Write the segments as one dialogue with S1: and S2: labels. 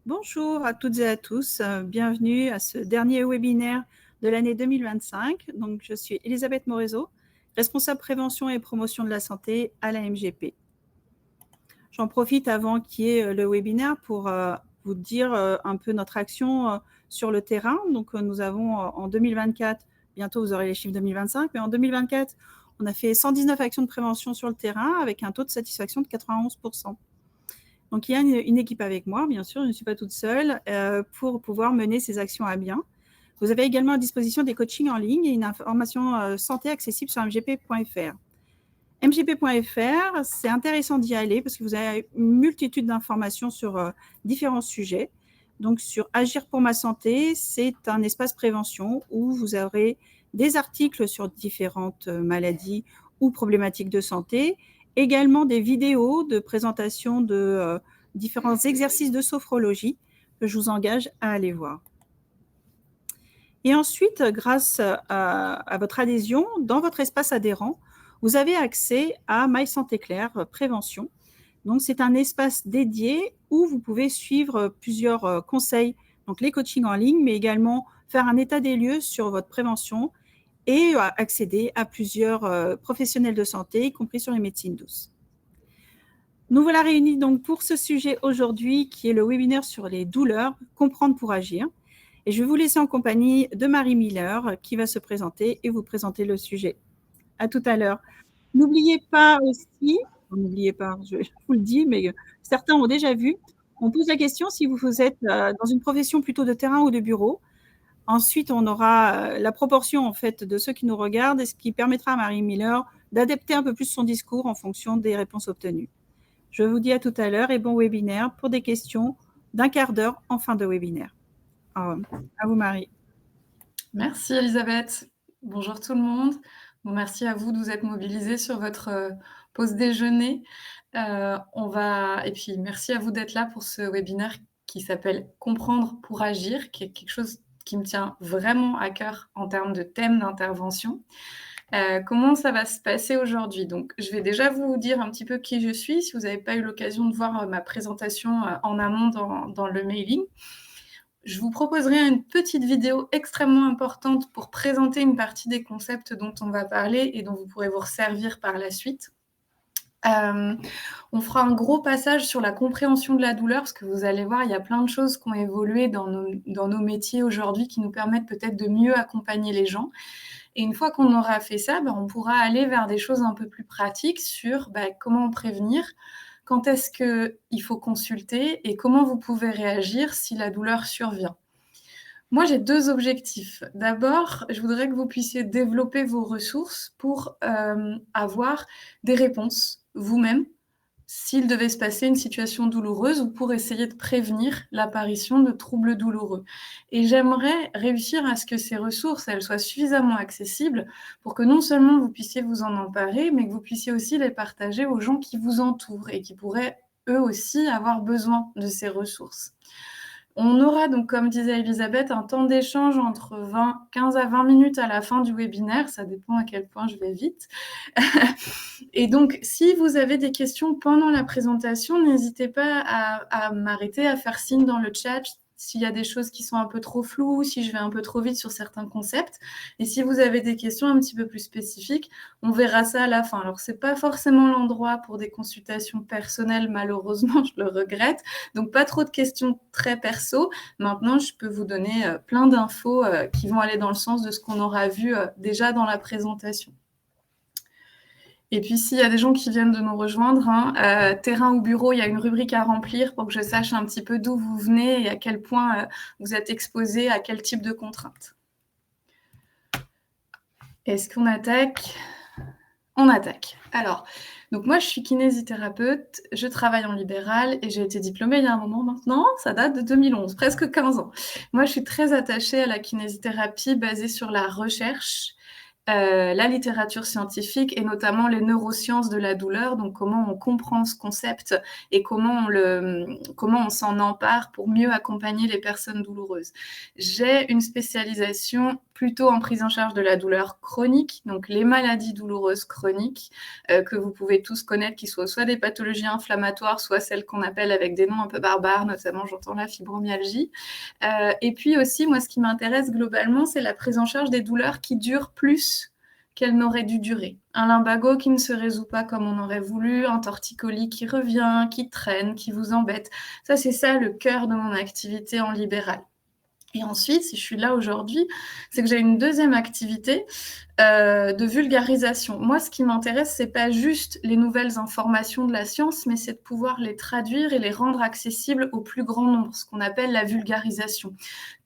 S1: Bonjour à toutes et à tous, bienvenue à ce dernier webinaire de l'année 2025. Donc, je suis Elisabeth Morezo, responsable prévention et promotion de la santé à la MGP. J'en profite avant qu'il y ait le webinaire pour vous dire un peu notre action sur le terrain. Donc, nous avons en 2024, bientôt vous aurez les chiffres 2025, mais en 2024, on a fait 119 actions de prévention sur le terrain avec un taux de satisfaction de 91%. Donc, il y a une équipe avec moi, bien sûr, je ne suis pas toute seule, pour pouvoir mener ces actions à bien. Vous avez également à disposition des coachings en ligne et une information santé accessible sur mgp.fr. mgp.fr, c'est intéressant d'y aller parce que vous avez une multitude d'informations sur différents sujets. Donc, sur Agir pour ma santé, c'est un espace prévention où vous aurez des articles sur différentes maladies ou problématiques de santé, également des vidéos de présentation de différents exercices de sophrologie que je vous engage à aller voir. Et ensuite, grâce à votre adhésion, dans votre espace adhérent, vous avez accès à My Santé Claire Prévention. Donc, c'est un espace dédié où vous pouvez suivre plusieurs conseils, donc les coachings en ligne, mais également faire un état des lieux sur votre prévention et accéder à plusieurs professionnels de santé, y compris sur les médecines douces. Nous voilà réunis donc pour ce sujet aujourd'hui qui est le webinaire sur les douleurs, comprendre pour agir. Et je vais vous laisser en compagnie de Marie Miller qui va se présenter et vous présenter le sujet. À tout à l'heure. N'oubliez pas aussi, n'oubliez pas, je vous le dis, mais certains ont déjà vu, on pose la question si vous êtes dans une profession plutôt de terrain ou de bureau. Ensuite, on aura la proportion en fait de ceux qui nous regardent et ce qui permettra à Marie Miller d'adapter un peu plus son discours en fonction des réponses obtenues. Je vous dis à tout à l'heure et bon webinaire pour des questions d'un quart d'heure en fin de webinaire. À vous, Marie.
S2: Merci, Elisabeth. Bonjour tout le monde. Bon, merci à vous de vous être mobilisés sur votre pause déjeuner. Et puis, merci à vous d'être là pour ce webinaire qui s'appelle « Comprendre pour agir », qui est quelque chose qui me tient vraiment à cœur en termes de thème d'intervention. Comment ça va se passer aujourd'hui? Donc, je vais déjà vous dire un petit peu qui je suis, si vous n'avez pas eu l'occasion de voir ma présentation en amont dans le mailing. Je vous proposerai une petite vidéo extrêmement importante pour présenter une partie des concepts dont on va parler et dont vous pourrez vous resservir par la suite. On fera un gros passage sur la compréhension de la douleur, parce que vous allez voir, il y a plein de choses qui ont évolué dans nos métiers aujourd'hui qui nous permettent peut-être de mieux accompagner les gens. Et une fois qu'on aura fait ça, on pourra aller vers des choses un peu plus pratiques sur comment prévenir, quand est-ce qu'il faut consulter et comment vous pouvez réagir si la douleur survient. Moi, j'ai 2 objectifs. D'abord, je voudrais que vous puissiez développer vos ressources pour avoir des réponses vous-même s'il devait se passer une situation douloureuse ou pour essayer de prévenir l'apparition de troubles douloureux. Et j'aimerais réussir à ce que ces ressources, elles soient suffisamment accessibles pour que non seulement vous puissiez vous en emparer, mais que vous puissiez aussi les partager aux gens qui vous entourent et qui pourraient eux aussi avoir besoin de ces ressources. On aura donc, comme disait Elisabeth, un temps d'échange entre 15 à 20 minutes à la fin du webinaire. Ça dépend à quel point je vais vite. Et donc, si vous avez des questions pendant la présentation, n'hésitez pas à m'arrêter, à faire signe dans le chat s'il y a des choses qui sont un peu trop floues, si je vais un peu trop vite sur certains concepts. Et si vous avez des questions un petit peu plus spécifiques, on verra ça à la fin. Alors, ce n'est pas forcément l'endroit pour des consultations personnelles, malheureusement, je le regrette. Donc, pas trop de questions très perso. Maintenant, je peux vous donner plein d'infos qui vont aller dans le sens de ce qu'on aura vu déjà dans la présentation. Et puis, s'il y a des gens qui viennent de nous rejoindre, terrain ou bureau, il y a une rubrique à remplir pour que je sache un petit peu d'où vous venez et à quel point vous êtes exposé à quel type de contraintes. Est-ce qu'on attaque? On attaque. Alors, donc moi, je suis kinésithérapeute, je travaille en libéral et j'ai été diplômée il y a un moment maintenant, ça date de 2011, presque 15 ans. Moi, je suis très attachée à la kinésithérapie basée sur la recherche, la littérature scientifique et notamment les neurosciences de la douleur, donc comment on comprend ce concept et comment on s'en empare pour mieux accompagner les personnes douloureuses. J'ai une spécialisation plutôt en prise en charge de la douleur chronique, donc les maladies douloureuses chroniques que vous pouvez tous connaître, qui soient soit des pathologies inflammatoires, soit celles qu'on appelle avec des noms un peu barbares, notamment j'entends la fibromyalgie. Et puis aussi, moi, ce qui m'intéresse globalement, c'est la prise en charge des douleurs qui durent plus qu'elle n'aurait dû durer. Un lumbago qui ne se résout pas comme on aurait voulu, un torticolis qui revient, qui traîne, qui vous embête. Ça, c'est ça le cœur de mon activité en libéral. Et ensuite, si je suis là aujourd'hui, c'est que j'ai une deuxième activité de vulgarisation. Moi, ce qui m'intéresse, c'est pas juste les nouvelles informations de la science, mais c'est de pouvoir les traduire et les rendre accessibles au plus grand nombre, ce qu'on appelle la vulgarisation.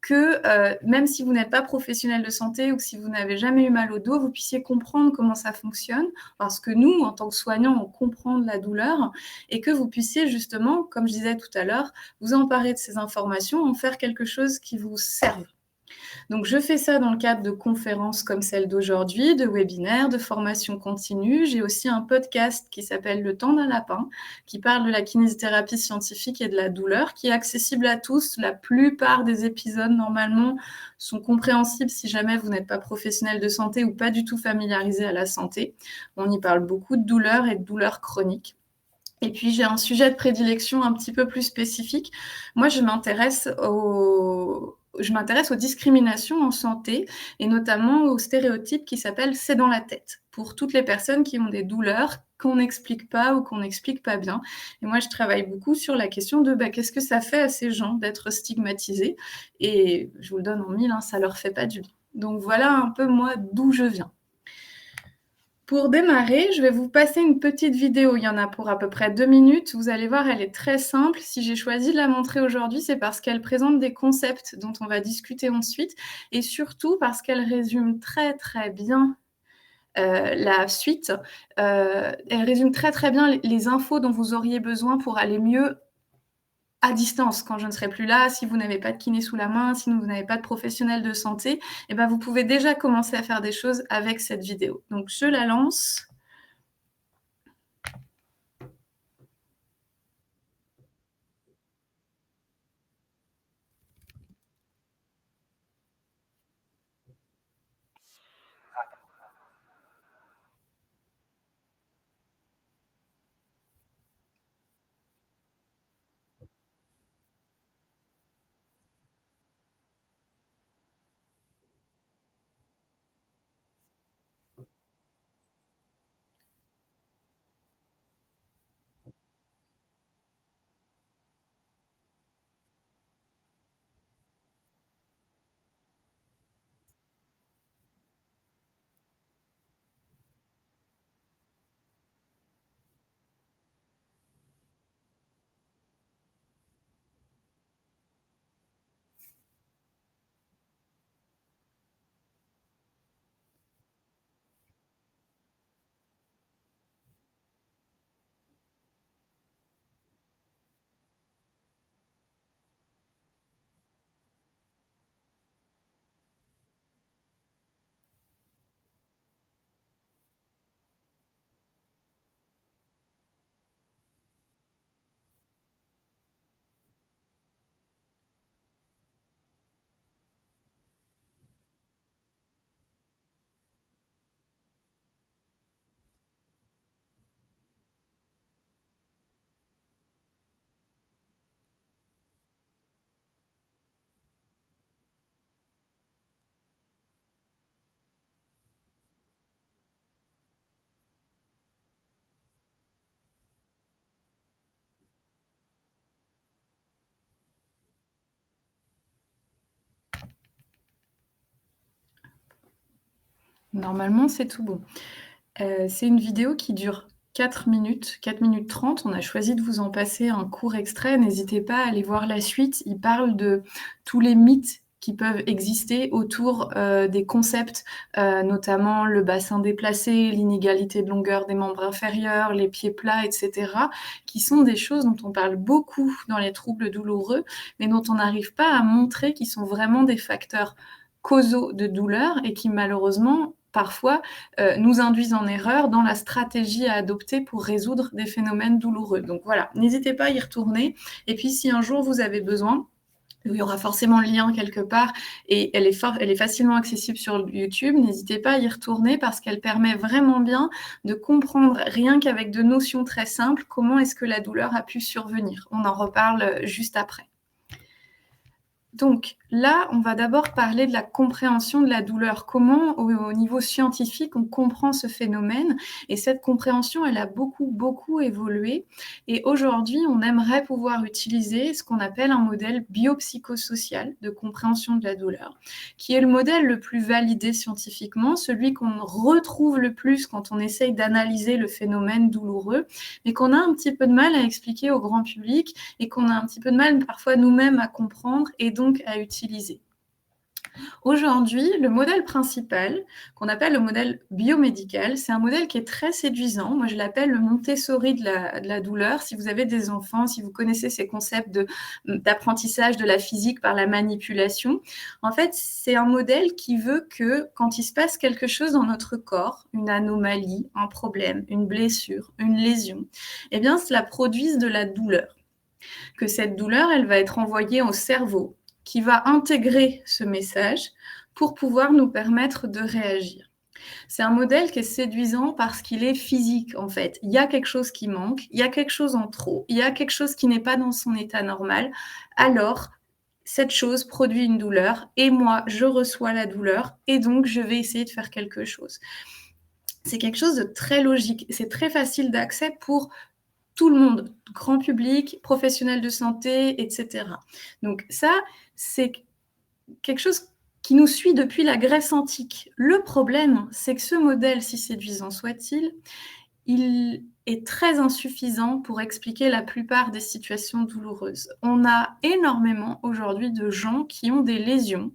S2: Que même si vous n'êtes pas professionnel de santé ou que si vous n'avez jamais eu mal au dos, vous puissiez comprendre comment ça fonctionne, parce que nous, en tant que soignants, on comprend la douleur, et que vous puissiez justement, comme je disais tout à l'heure, vous emparer de ces informations, en faire quelque chose qui vous serve. Donc, je fais ça dans le cadre de conférences comme celle d'aujourd'hui, de webinaires, de formations continues. J'ai aussi un podcast qui s'appelle Le temps d'un lapin, qui parle de la kinésithérapie scientifique et de la douleur, qui est accessible à tous. La plupart des épisodes, normalement, sont compréhensibles si jamais vous n'êtes pas professionnel de santé ou pas du tout familiarisé à la santé. On y parle beaucoup de douleurs et de douleurs chroniques. Et puis, j'ai un sujet de prédilection un petit peu plus spécifique. Moi, je m'intéresse aux discriminations en santé et notamment aux stéréotypes qui s'appellent « c'est dans la tête » pour toutes les personnes qui ont des douleurs qu'on n'explique pas ou qu'on n'explique pas bien. Et moi, je travaille beaucoup sur la question de qu'est-ce que ça fait à ces gens d'être stigmatisés. Et je vous le donne en mille, ça leur fait pas du bien. Donc voilà un peu moi d'où je viens. Pour démarrer, je vais vous passer une petite vidéo. Il y en a pour à peu près 2 minutes. Vous allez voir, elle est très simple. Si j'ai choisi de la montrer aujourd'hui, c'est parce qu'elle présente des concepts dont on va discuter ensuite et surtout parce qu'elle résume très, très bien la suite. Elle résume très, très bien les infos dont vous auriez besoin pour aller mieux à distance, quand je ne serai plus là, si vous n'avez pas de kiné sous la main, si vous n'avez pas de professionnel de santé, vous pouvez déjà commencer à faire des choses avec cette vidéo. Donc, je la lance. Normalement, c'est tout bon. C'est une vidéo qui dure 4 minutes 30. On a choisi de vous en passer un court extrait. N'hésitez pas à aller voir la suite. Il parle de tous les mythes qui peuvent exister autour des concepts, notamment le bassin déplacé, l'inégalité de longueur des membres inférieurs, les pieds plats, etc., qui sont des choses dont on parle beaucoup dans les troubles douloureux, mais dont on n'arrive pas à montrer qu'ils sont vraiment des facteurs causaux de douleur et qui malheureusement parfois nous induisent en erreur dans la stratégie à adopter pour résoudre des phénomènes douloureux. Donc voilà, n'hésitez pas à y retourner. Et puis si un jour vous avez besoin Il y aura forcément le lien quelque part et elle est facilement accessible sur YouTube. N'hésitez pas à y retourner parce qu'elle permet vraiment bien de comprendre, rien qu'avec de notions très simples, comment est-ce que la douleur a pu survenir. On en reparle juste après. Donc là, on va d'abord parler de la compréhension de la douleur. Comment, au niveau scientifique, on comprend ce phénomène. Et cette compréhension, elle a beaucoup évolué. Et aujourd'hui, on aimerait pouvoir utiliser ce qu'on appelle un modèle biopsychosocial de compréhension de la douleur, qui est le modèle le plus validé scientifiquement, celui qu'on retrouve le plus quand on essaye d'analyser le phénomène douloureux, mais qu'on a un petit peu de mal à expliquer au grand public et qu'on a un petit peu de mal parfois nous-mêmes à comprendre et donc à utiliser. Aujourd'hui, le modèle principal, qu'on appelle le modèle biomédical, c'est un modèle qui est très séduisant. Moi, je l'appelle le Montessori de la douleur. Si vous avez des enfants, si vous connaissez ces concepts d'apprentissage de la physique par la manipulation, en fait, c'est un modèle qui veut que quand il se passe quelque chose dans notre corps, une anomalie, un problème, une blessure, une lésion, eh bien, cela produise de la douleur. Que cette douleur, elle va être envoyée au cerveau, qui va intégrer ce message pour pouvoir nous permettre de réagir. C'est un modèle qui est séduisant parce qu'il est physique, en fait. Il y a quelque chose qui manque, il y a quelque chose en trop, il y a quelque chose qui n'est pas dans son état normal. Alors, cette chose produit une douleur et moi, je reçois la douleur et donc je vais essayer de faire quelque chose. C'est quelque chose de très logique. C'est très facile d'accès pour tout le monde, grand public, professionnels de santé, etc. Donc ça, c'est quelque chose qui nous suit depuis la Grèce antique. Le problème, c'est que ce modèle, si séduisant soit-il, il est très insuffisant pour expliquer la plupart des situations douloureuses. On a énormément aujourd'hui de gens qui ont des lésions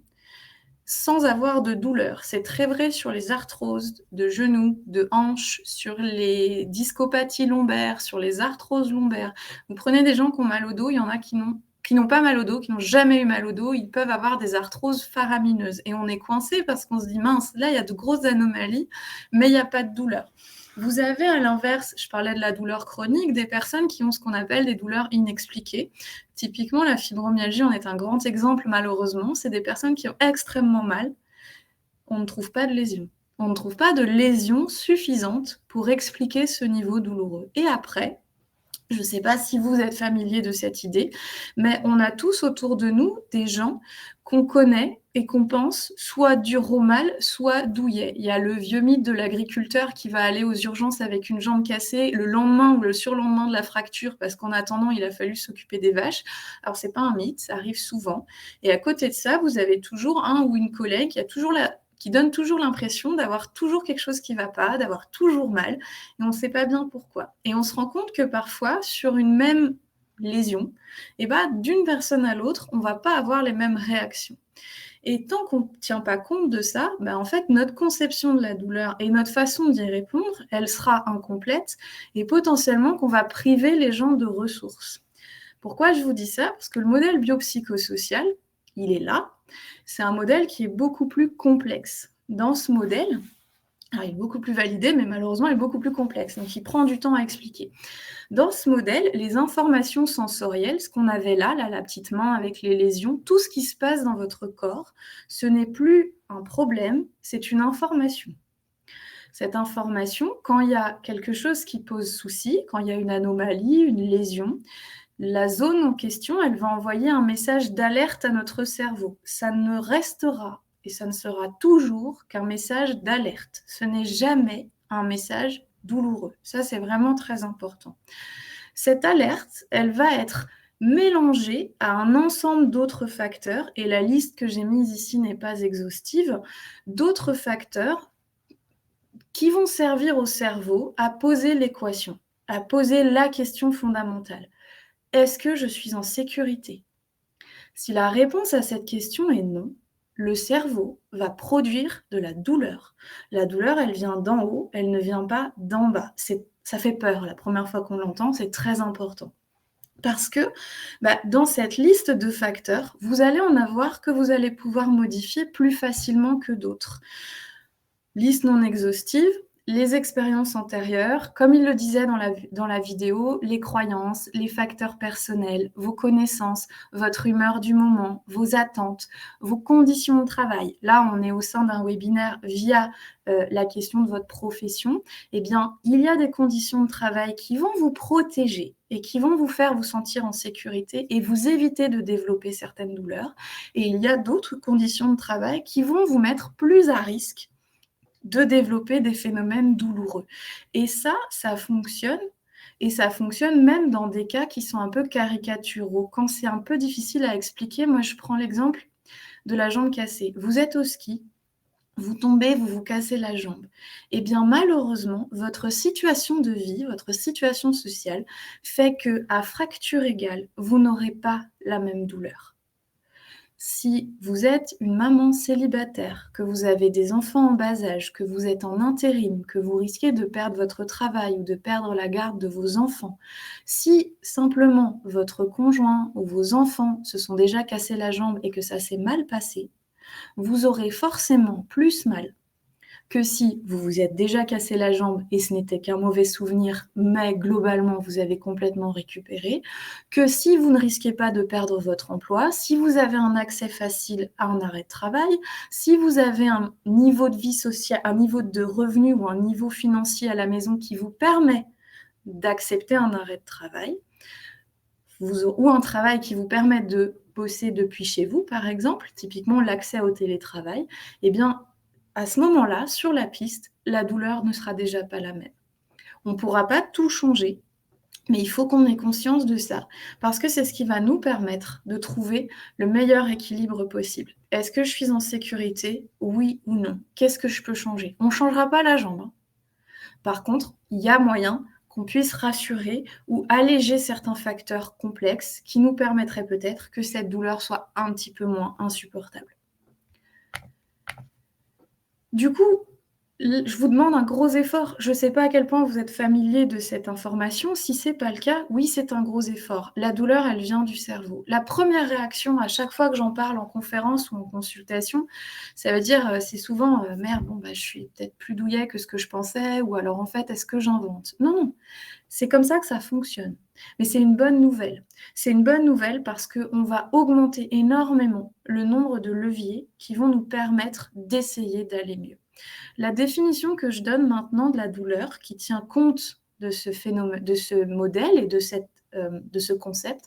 S2: sans avoir de douleur. C'est très vrai sur les arthroses de genoux, de hanches, sur les discopathies lombaires, sur les arthroses lombaires. Vous prenez des gens qui ont mal au dos, il y en a qui n'ont pas mal au dos, qui n'ont jamais eu mal au dos, ils peuvent avoir des arthroses faramineuses. Et on est coincé parce qu'on se dit, mince, là, il y a de grosses anomalies, mais il n'y a pas de douleur. Vous avez à l'inverse, je parlais de la douleur chronique, des personnes qui ont ce qu'on appelle des douleurs inexpliquées. Typiquement, la fibromyalgie en est un grand exemple, malheureusement. C'est des personnes qui ont extrêmement mal. On ne trouve pas de lésion. On ne trouve pas de lésion suffisante pour expliquer ce niveau douloureux. Et après, je ne sais pas si vous êtes familier de cette idée, mais on a tous autour de nous des gens qu'on connaît et qu'on pense soit durs au mal, soit douillets. Il y a le vieux mythe de l'agriculteur qui va aller aux urgences avec une jambe cassée le lendemain ou le surlendemain de la fracture parce qu'en attendant, il a fallu s'occuper des vaches. Alors, ce n'est pas un mythe, ça arrive souvent. Et à côté de ça, vous avez toujours un ou une collègue qui donne toujours l'impression d'avoir toujours quelque chose qui ne va pas, d'avoir toujours mal, et on ne sait pas bien pourquoi. Et on se rend compte que parfois, sur une même lésion, d'une personne à l'autre, on ne va pas avoir les mêmes réactions. Et tant qu'on ne tient pas compte de ça, en fait, notre conception de la douleur et notre façon d'y répondre, elle sera incomplète et potentiellement qu'on va priver les gens de ressources. Pourquoi je vous dis ça ? Parce que le modèle biopsychosocial, il est là. C'est un modèle qui est beaucoup plus complexe. Dans ce modèle, il est beaucoup plus validé, mais malheureusement, il est beaucoup plus complexe. Donc, il prend du temps à expliquer. Dans ce modèle, les informations sensorielles, ce qu'on avait là, la petite main avec les lésions, tout ce qui se passe dans votre corps, ce n'est plus un problème, c'est une information. Cette information, quand il y a quelque chose qui pose souci, quand il y a une anomalie, une lésion, la zone en question, elle va envoyer un message d'alerte à notre cerveau. Ça ne restera et ça ne sera toujours qu'un message d'alerte. Ce n'est jamais un message douloureux. Ça, c'est vraiment très important. Cette alerte, elle va être mélangée à un ensemble d'autres facteurs, et la liste que j'ai mise ici n'est pas exhaustive, d'autres facteurs qui vont servir au cerveau à poser l'équation, à poser la question fondamentale. Est-ce que je suis en sécurité ? Si la réponse à cette question est non, le cerveau va produire de la douleur. La douleur, elle vient d'en haut, elle ne vient pas d'en bas. Ça fait peur la première fois qu'on l'entend, c'est très important. Parce que dans cette liste de facteurs, vous allez en avoir que vous allez pouvoir modifier plus facilement que d'autres. Liste non exhaustive, les expériences antérieures, comme il le disait dans la vidéo, les croyances, les facteurs personnels, vos connaissances, votre humeur du moment, vos attentes, vos conditions de travail. Là, on est au sein d'un webinaire via la question de votre profession. Eh bien, il y a des conditions de travail qui vont vous protéger et qui vont vous faire vous sentir en sécurité et vous éviter de développer certaines douleurs. Et il y a d'autres conditions de travail qui vont vous mettre plus à risque de développer des phénomènes douloureux. Et ça fonctionne. Et ça fonctionne même dans des cas qui sont un peu caricaturaux. Quand c'est un peu difficile à expliquer, moi je prends l'exemple de la jambe cassée. Vous êtes au ski, vous tombez, vous vous cassez la jambe. Eh bien, malheureusement, votre situation de vie, votre situation sociale fait qu'à fracture égale, vous n'aurez pas la même douleur. Si vous êtes une maman célibataire, que vous avez des enfants en bas âge, que vous êtes en intérim, que vous risquez de perdre votre travail ou de perdre la garde de vos enfants, si simplement votre conjoint ou vos enfants se sont déjà cassés la jambe et que ça s'est mal passé, vous aurez forcément plus mal que si vous vous êtes déjà cassé la jambe et ce n'était qu'un mauvais souvenir, mais globalement vous avez complètement récupéré, que si vous ne risquez pas de perdre votre emploi, si vous avez un accès facile à un arrêt de travail, si vous avez un niveau de vie sociale, un niveau de revenu ou un niveau financier à la maison qui vous permet d'accepter un arrêt de travail, ou un travail qui vous permet de bosser depuis chez vous, par exemple, typiquement l'accès au télétravail, eh bien, à ce moment-là, sur la piste, la douleur ne sera déjà pas la même. On ne pourra pas tout changer, mais il faut qu'on ait conscience de ça, parce que c'est ce qui va nous permettre de trouver le meilleur équilibre possible. Est-ce que je suis en sécurité? Oui ou non? Qu'est-ce que je peux changer? On ne changera pas la jambe, hein. Par contre, il y a moyen qu'on puisse rassurer ou alléger certains facteurs complexes qui nous permettraient peut-être que cette douleur soit un petit peu moins insupportable. Du coup, je vous demande un gros effort. Je ne sais pas à quel point vous êtes familier de cette information. Si ce n'est pas le cas, oui, c'est un gros effort. La douleur, elle vient du cerveau. La première réaction à chaque fois que j'en parle en conférence ou en consultation, ça veut dire, c'est souvent « Merde, bon, bah, je suis peut-être plus douillet que ce que je pensais » ou alors « En fait, est-ce que j'invente ?» Non, non. C'est comme ça que ça fonctionne. Mais c'est une bonne nouvelle. C'est une bonne nouvelle parce qu'on va augmenter énormément le nombre de leviers qui vont nous permettre d'essayer d'aller mieux. La définition que je donne maintenant de la douleur, qui tient compte de ce phénomène, de ce modèle et de ce concept,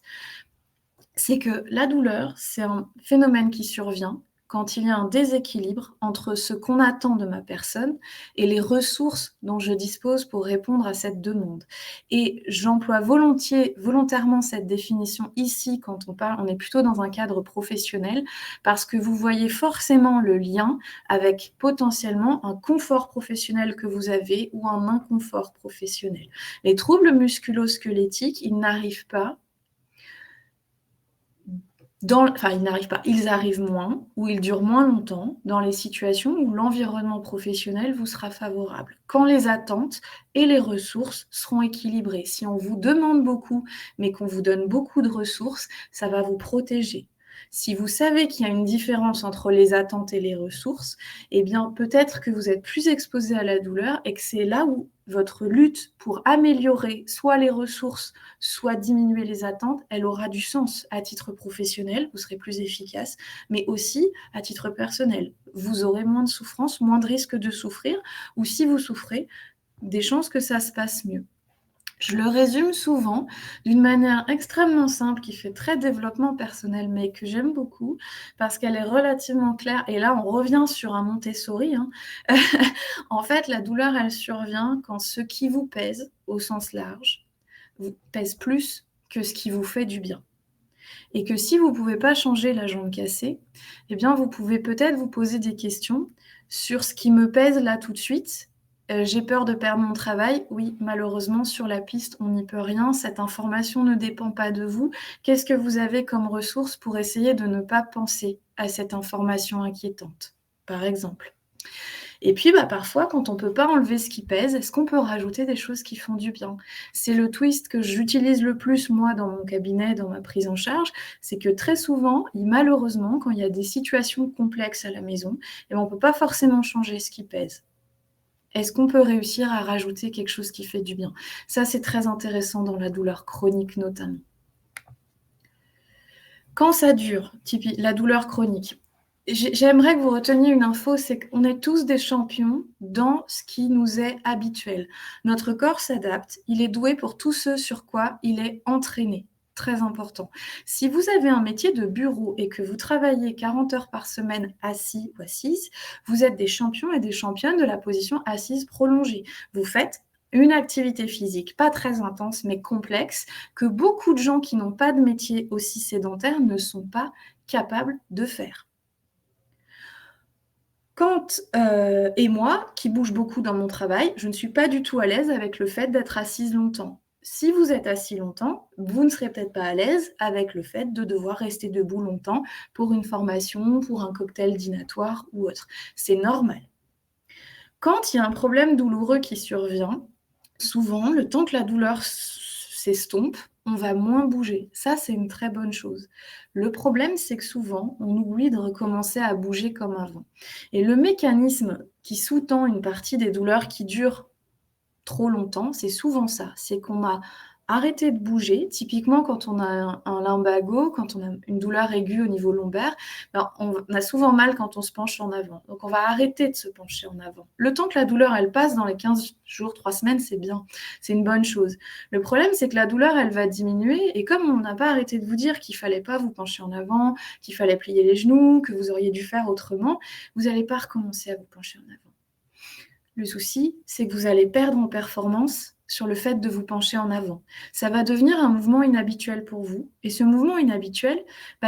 S2: c'est que la douleur, c'est un phénomène qui survient quand il y a un déséquilibre entre ce qu'on attend de ma personne et les ressources dont je dispose pour répondre à cette demande. Et j'emploie volontairement cette définition ici quand on est plutôt dans un cadre professionnel, parce que vous voyez forcément le lien avec potentiellement un confort professionnel que vous avez ou un inconfort professionnel. Les troubles musculo-squelettiques, ils n'arrivent pas ils arrivent moins ou ils durent moins longtemps dans les situations où l'environnement professionnel vous sera favorable. Quand les attentes et les ressources seront équilibrées. Si on vous demande beaucoup, mais qu'on vous donne beaucoup de ressources, ça va vous protéger. Si vous savez qu'il y a une différence entre les attentes et les ressources, eh bien peut-être que vous êtes plus exposé à la douleur et que c'est là où votre lutte pour améliorer soit les ressources, soit diminuer les attentes, elle aura du sens à titre professionnel, vous serez plus efficace, mais aussi à titre personnel. Vous aurez moins de souffrance, moins de risque de souffrir, ou si vous souffrez, des chances que ça se passe mieux. Je le résume souvent d'une manière extrêmement simple qui fait très développement personnel, mais que j'aime beaucoup parce qu'elle est relativement claire. Et là, on revient sur un Montessori, hein. En fait, la douleur, elle survient quand ce qui vous pèse, au sens large, vous pèse plus que ce qui vous fait du bien. Et que si vous ne pouvez pas changer la jambe cassée, eh bien, vous pouvez peut-être vous poser des questions sur ce qui me pèse là tout de suite. J'ai peur de perdre mon travail. Oui, malheureusement, sur la piste, on n'y peut rien. Cette information ne dépend pas de vous. Qu'est-ce que vous avez comme ressource pour essayer de ne pas penser à cette information inquiétante, par exemple? Et puis, parfois, quand on ne peut pas enlever ce qui pèse, est-ce qu'on peut rajouter des choses qui font du bien? C'est le twist que j'utilise le plus, moi, dans mon cabinet, dans ma prise en charge. C'est que très souvent, malheureusement, quand il y a des situations complexes à la maison, on ne peut pas forcément changer ce qui pèse. Est-ce qu'on peut réussir à rajouter quelque chose qui fait du bien? Ça, c'est très intéressant dans la douleur chronique notamment. Quand ça dure, la douleur chronique, j'aimerais que vous reteniez une info, c'est qu'on est tous des champions dans ce qui nous est habituel. Notre corps s'adapte, il est doué pour tout ce sur quoi il est entraîné. Très important. Si vous avez un métier de bureau et que vous travaillez 40 heures par semaine assis ou assise, vous êtes des champions et des championnes de la position assise prolongée. Vous faites une activité physique pas très intense mais complexe que beaucoup de gens qui n'ont pas de métier aussi sédentaire ne sont pas capables de faire. Et moi, qui bouge beaucoup dans mon travail, je ne suis pas du tout à l'aise avec le fait d'être assise longtemps. Si vous êtes assis longtemps, vous ne serez peut-être pas à l'aise avec le fait de devoir rester debout longtemps pour une formation, pour un cocktail dînatoire ou autre. C'est normal. Quand il y a un problème douloureux qui survient, souvent, le temps que la douleur s'estompe, on va moins bouger. Ça, c'est une très bonne chose. Le problème, c'est que souvent, on oublie de recommencer à bouger comme avant. Et le mécanisme qui sous-tend une partie des douleurs qui durent trop longtemps, c'est souvent ça. C'est qu'on a arrêté de bouger. Typiquement, quand on a un lumbago, quand on a une douleur aiguë au niveau lombaire, on a souvent mal quand on se penche en avant. Donc, on va arrêter de se pencher en avant. Le temps que la douleur, elle passe dans les 15 jours, 3 semaines, c'est bien. C'est une bonne chose. Le problème, c'est que la douleur, elle va diminuer. Et comme on n'a pas arrêté de vous dire qu'il ne fallait pas vous pencher en avant, qu'il fallait plier les genoux, que vous auriez dû faire autrement, vous n'allez pas recommencer à vous pencher en avant. Le souci, c'est que vous allez perdre en performance sur le fait de vous pencher en avant. Ça va devenir un mouvement inhabituel pour vous. Et ce mouvement inhabituel,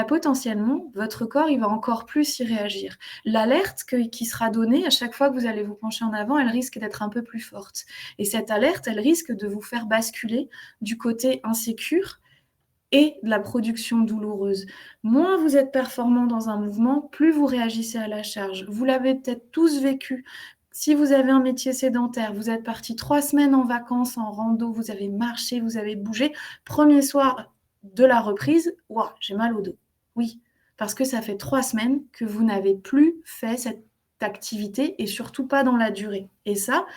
S2: potentiellement, votre corps, il va encore plus y réagir. L'alerte qui sera donnée à chaque fois que vous allez vous pencher en avant, elle risque d'être un peu plus forte. Et cette alerte, elle risque de vous faire basculer du côté insécure et de la production douloureuse. Moins vous êtes performant dans un mouvement, plus vous réagissez à la charge. Vous l'avez peut-être tous vécu. Si vous avez un métier sédentaire, vous êtes parti 3 semaines en vacances, en rando, vous avez marché, vous avez bougé. Premier soir de la reprise, j'ai mal au dos. Oui, parce que ça fait 3 semaines que vous n'avez plus fait cette activité et surtout pas dans la durée. Et ça,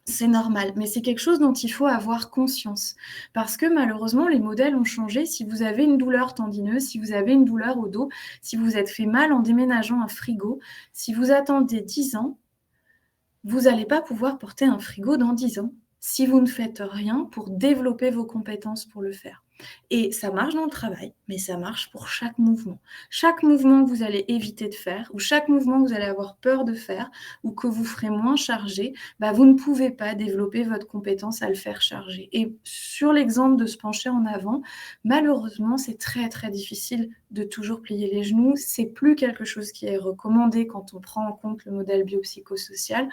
S2: c'est normal, mais c'est quelque chose dont il faut avoir conscience. Parce que malheureusement, les modèles ont changé. Si vous avez une douleur tendineuse, si vous avez une douleur au dos, si vous vous êtes fait mal en déménageant un frigo, si vous attendez 10 ans, vous n'allez pas pouvoir porter un frigo dans 10 ans si vous ne faites rien pour développer vos compétences pour le faire. Et ça marche dans le travail, mais ça marche pour chaque mouvement. Chaque mouvement que vous allez éviter de faire, ou chaque mouvement que vous allez avoir peur de faire, ou que vous ferez moins chargé, vous ne pouvez pas développer votre compétence à le faire charger. Et sur l'exemple de se pencher en avant, malheureusement, c'est très très difficile de toujours plier les genoux. C'est plus quelque chose qui est recommandé quand on prend en compte le modèle biopsychosocial.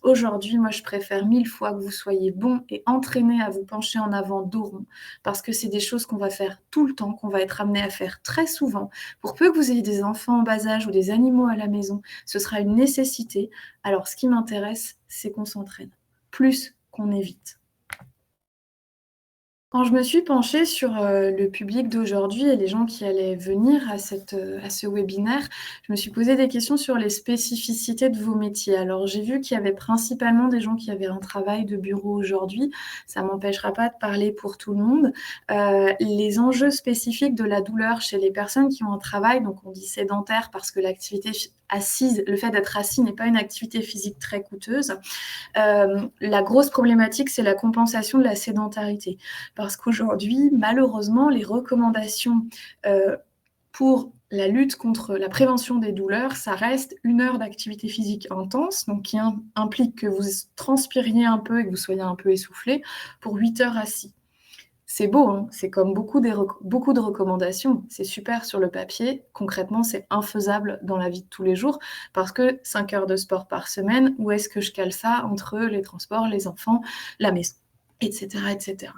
S2: Aujourd'hui, moi, je préfère 1000 fois que vous soyez bon et entraîné à vous pencher en avant dos rond, parce que c'est des choses qu'on va faire tout le temps, qu'on va être amené à faire très souvent. Pour peu que vous ayez des enfants en bas âge ou des animaux à la maison, ce sera une nécessité. Alors, ce qui m'intéresse, c'est qu'on s'entraîne, plus qu'on évite. Quand je me suis penchée sur le public d'aujourd'hui et les gens qui allaient venir à ce webinaire, je me suis posé des questions sur les spécificités de vos métiers. Alors, j'ai vu qu'il y avait principalement des gens qui avaient un travail de bureau aujourd'hui. Ça ne m'empêchera pas de parler pour tout le monde. Les enjeux spécifiques de la douleur chez les personnes qui ont un travail, donc on dit sédentaire parce que l'activité assise, le fait d'être assis n'est pas une activité physique très coûteuse. La grosse problématique, c'est la compensation de la sédentarité. Parce qu'aujourd'hui, malheureusement, les recommandations pour la lutte contre la prévention des douleurs, ça reste 1 heure d'activité physique intense, donc qui implique que vous transpiriez un peu et que vous soyez un peu essoufflé, pour 8 heures assis. C'est beau, hein, c'est comme beaucoup de recommandations. C'est super sur le papier. Concrètement, c'est infaisable dans la vie de tous les jours parce que 5 heures de sport par semaine, où est-ce que je cale ça entre les transports, les enfants, la maison, etc., etc.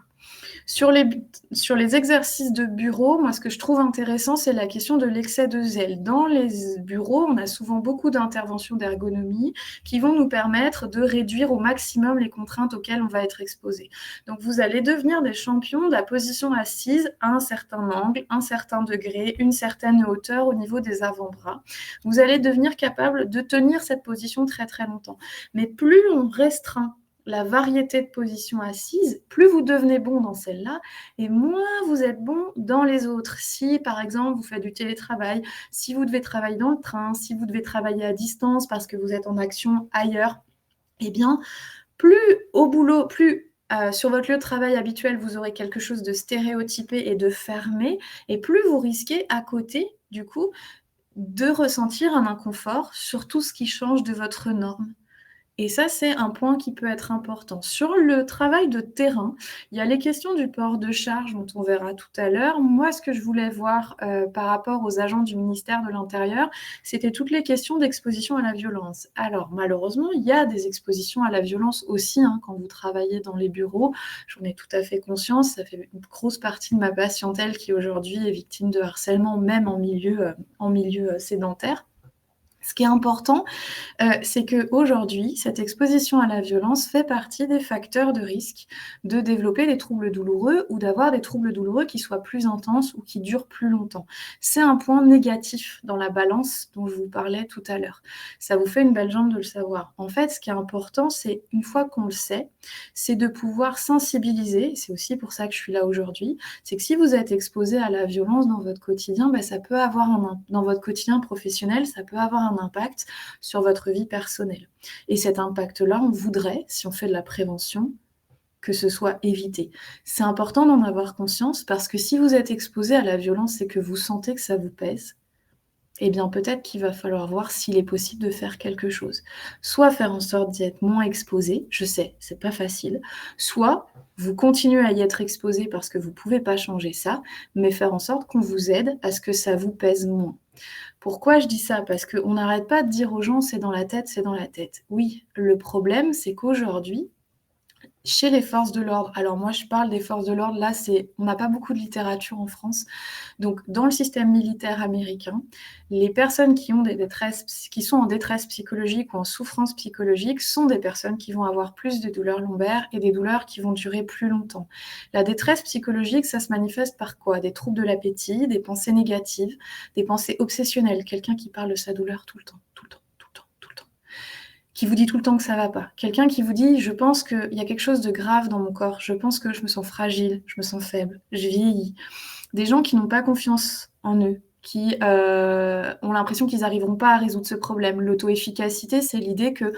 S2: Sur les exercices de bureau, moi, ce que je trouve intéressant, c'est la question de l'excès de zèle. Dans les bureaux, on a souvent beaucoup d'interventions d'ergonomie qui vont nous permettre de réduire au maximum les contraintes auxquelles on va être exposé. Donc, vous allez devenir des champions de la position assise à un certain angle, un certain degré, une certaine hauteur au niveau des avant-bras. Vous allez devenir capable de tenir cette position très, très longtemps. Mais plus on restreint la variété de positions assises, plus vous devenez bon dans celle-là et moins vous êtes bon dans les autres. Si, par exemple, vous faites du télétravail, si vous devez travailler dans le train, si vous devez travailler à distance parce que vous êtes en action ailleurs, eh bien, plus au boulot, plus sur votre lieu de travail habituel, vous aurez quelque chose de stéréotypé et de fermé, et plus vous risquez à côté, du coup, de ressentir un inconfort sur tout ce qui change de votre norme. Et ça, c'est un point qui peut être important. Sur le travail de terrain, il y a les questions du port de charge dont on verra tout à l'heure. Moi, ce que je voulais voir par rapport aux agents du ministère de l'Intérieur, c'était toutes les questions d'exposition à la violence. Alors, malheureusement, il y a des expositions à la violence aussi quand vous travaillez dans les bureaux. J'en ai tout à fait conscience. Ça fait une grosse partie de ma patientèle qui aujourd'hui est victime de harcèlement, même en milieu sédentaire. Ce qui est important, c'est qu'aujourd'hui, cette exposition à la violence fait partie des facteurs de risque de développer des troubles douloureux ou d'avoir des troubles douloureux qui soient plus intenses ou qui durent plus longtemps. C'est un point négatif dans la balance dont je vous parlais tout à l'heure. Ça vous fait une belle jambe de le savoir. En fait, ce qui est important, c'est une fois qu'on le sait, c'est de pouvoir sensibiliser, c'est aussi pour ça que je suis là aujourd'hui, c'est que si vous êtes exposé à la violence dans votre quotidien, ça peut avoir dans votre quotidien professionnel, ça peut avoir un impact sur votre vie personnelle. Et cet impact-là, on voudrait, si on fait de la prévention, que ce soit évité. C'est important d'en avoir conscience parce que si vous êtes exposé à la violence et que vous sentez que ça vous pèse, eh bien peut-être qu'il va falloir voir s'il est possible de faire quelque chose. Soit faire en sorte d'y être moins exposé, je sais, c'est pas facile, soit vous continuez à y être exposé parce que vous pouvez pas changer ça, mais faire en sorte qu'on vous aide à ce que ça vous pèse moins. Pourquoi je dis ça? Parce qu'on n'arrête pas de dire aux gens c'est dans la tête, c'est dans la tête. Oui, le problème, c'est qu'aujourd'hui, chez les forces de l'ordre, alors moi je parle des forces de l'ordre, là on n'a pas beaucoup de littérature en France, donc dans le système militaire américain, les personnes qui sont en détresse psychologique ou en souffrance psychologique sont des personnes qui vont avoir plus de douleurs lombaires et des douleurs qui vont durer plus longtemps. La détresse psychologique, ça se manifeste par quoi? Des troubles de l'appétit, des pensées négatives, des pensées obsessionnelles, quelqu'un qui parle de sa douleur tout le temps, qui vous dit tout le temps que ça va pas. Quelqu'un qui vous dit « je pense qu'il y a quelque chose de grave dans mon corps, je pense que je me sens fragile, je me sens faible, je vieillis ». Des gens qui n'ont pas confiance en eux, qui ont l'impression qu'ils n'arriveront pas à résoudre ce problème. L'auto-efficacité, c'est l'idée que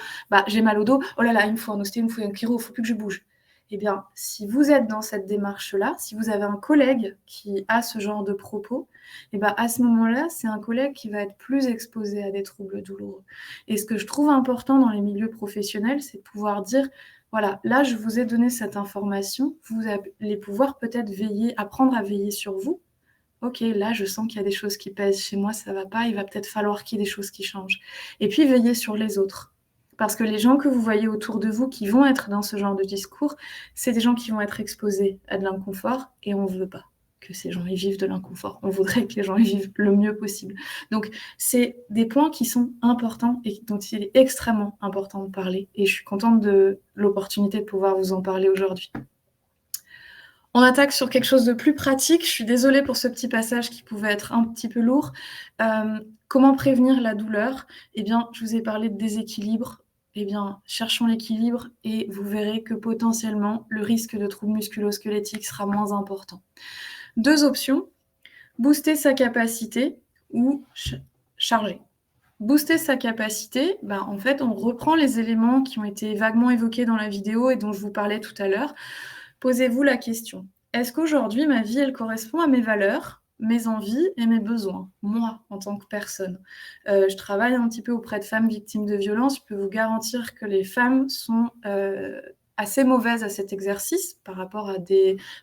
S2: j'ai mal au dos, oh là là, il me faut un ostéo, il me faut un chiro, il ne faut plus que je bouge. Eh bien, si vous êtes dans cette démarche-là, si vous avez un collègue qui a ce genre de propos, à ce moment-là, c'est un collègue qui va être plus exposé à des troubles douloureux. Et ce que je trouve important dans les milieux professionnels, c'est de pouvoir dire, voilà, là, je vous ai donné cette information, vous allez pouvoir peut-être apprendre à veiller sur vous. Ok, là, je sens qu'il y a des choses qui pèsent chez moi, ça ne va pas, il va peut-être falloir qu'il y ait des choses qui changent. Et puis, veiller sur les autres. Parce que les gens que vous voyez autour de vous qui vont être dans ce genre de discours, c'est des gens qui vont être exposés à de l'inconfort et on ne veut pas que ces gens y vivent de l'inconfort. On voudrait que les gens y vivent le mieux possible. Donc, c'est des points qui sont importants et dont il est extrêmement important de parler. Et je suis contente de l'opportunité de pouvoir vous en parler aujourd'hui. On attaque sur quelque chose de plus pratique. Je suis désolée pour ce petit passage qui pouvait être un petit peu lourd. Comment prévenir la douleur? Eh bien, je vous ai parlé de déséquilibre. Eh bien, cherchons l'équilibre et vous verrez que potentiellement, le risque de troubles musculo-squelettiques sera moins important. 2 options, booster sa capacité ou charger. Booster sa capacité, en fait, on reprend les éléments qui ont été vaguement évoqués dans la vidéo et dont je vous parlais tout à l'heure. Posez-vous la question, est-ce qu'aujourd'hui, ma vie, elle correspond à mes valeurs, mes envies et mes besoins, moi, en tant que personne? Je travaille un petit peu auprès de femmes victimes de violences. Je peux vous garantir que les femmes sont assez mauvaises à cet exercice par rapport à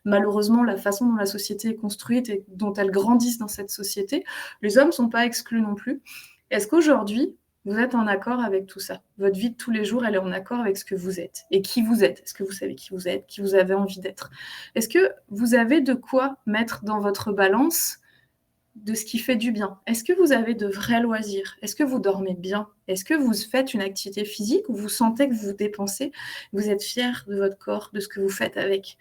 S2: malheureusement, la façon dont la société est construite et dont elles grandissent dans cette société. Les hommes ne sont pas exclus non plus. Est-ce qu'aujourd'hui, vous êtes en accord avec tout ça. Votre vie de tous les jours, elle est en accord avec ce que vous êtes et qui vous êtes. Est-ce que vous savez qui vous êtes, qui vous avez envie d'être? Est-ce que vous avez de quoi mettre dans votre balance de ce qui fait du bien? Est-ce que vous avez de vrais loisirs? Est-ce que vous dormez bien? Est-ce que vous faites une activité physique où vous sentez que vous dépensez, vous êtes fier de votre corps, de ce que vous faites avec?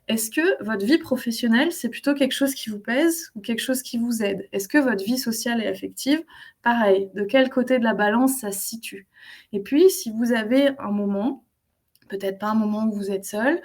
S2: Est-ce que votre vie professionnelle, c'est plutôt quelque chose qui vous pèse ou quelque chose qui vous aide? Est-ce que votre vie sociale et affective, pareil, de quel côté de la balance ça se situe? Et puis, si vous avez un moment, peut-être pas un moment où vous êtes seul,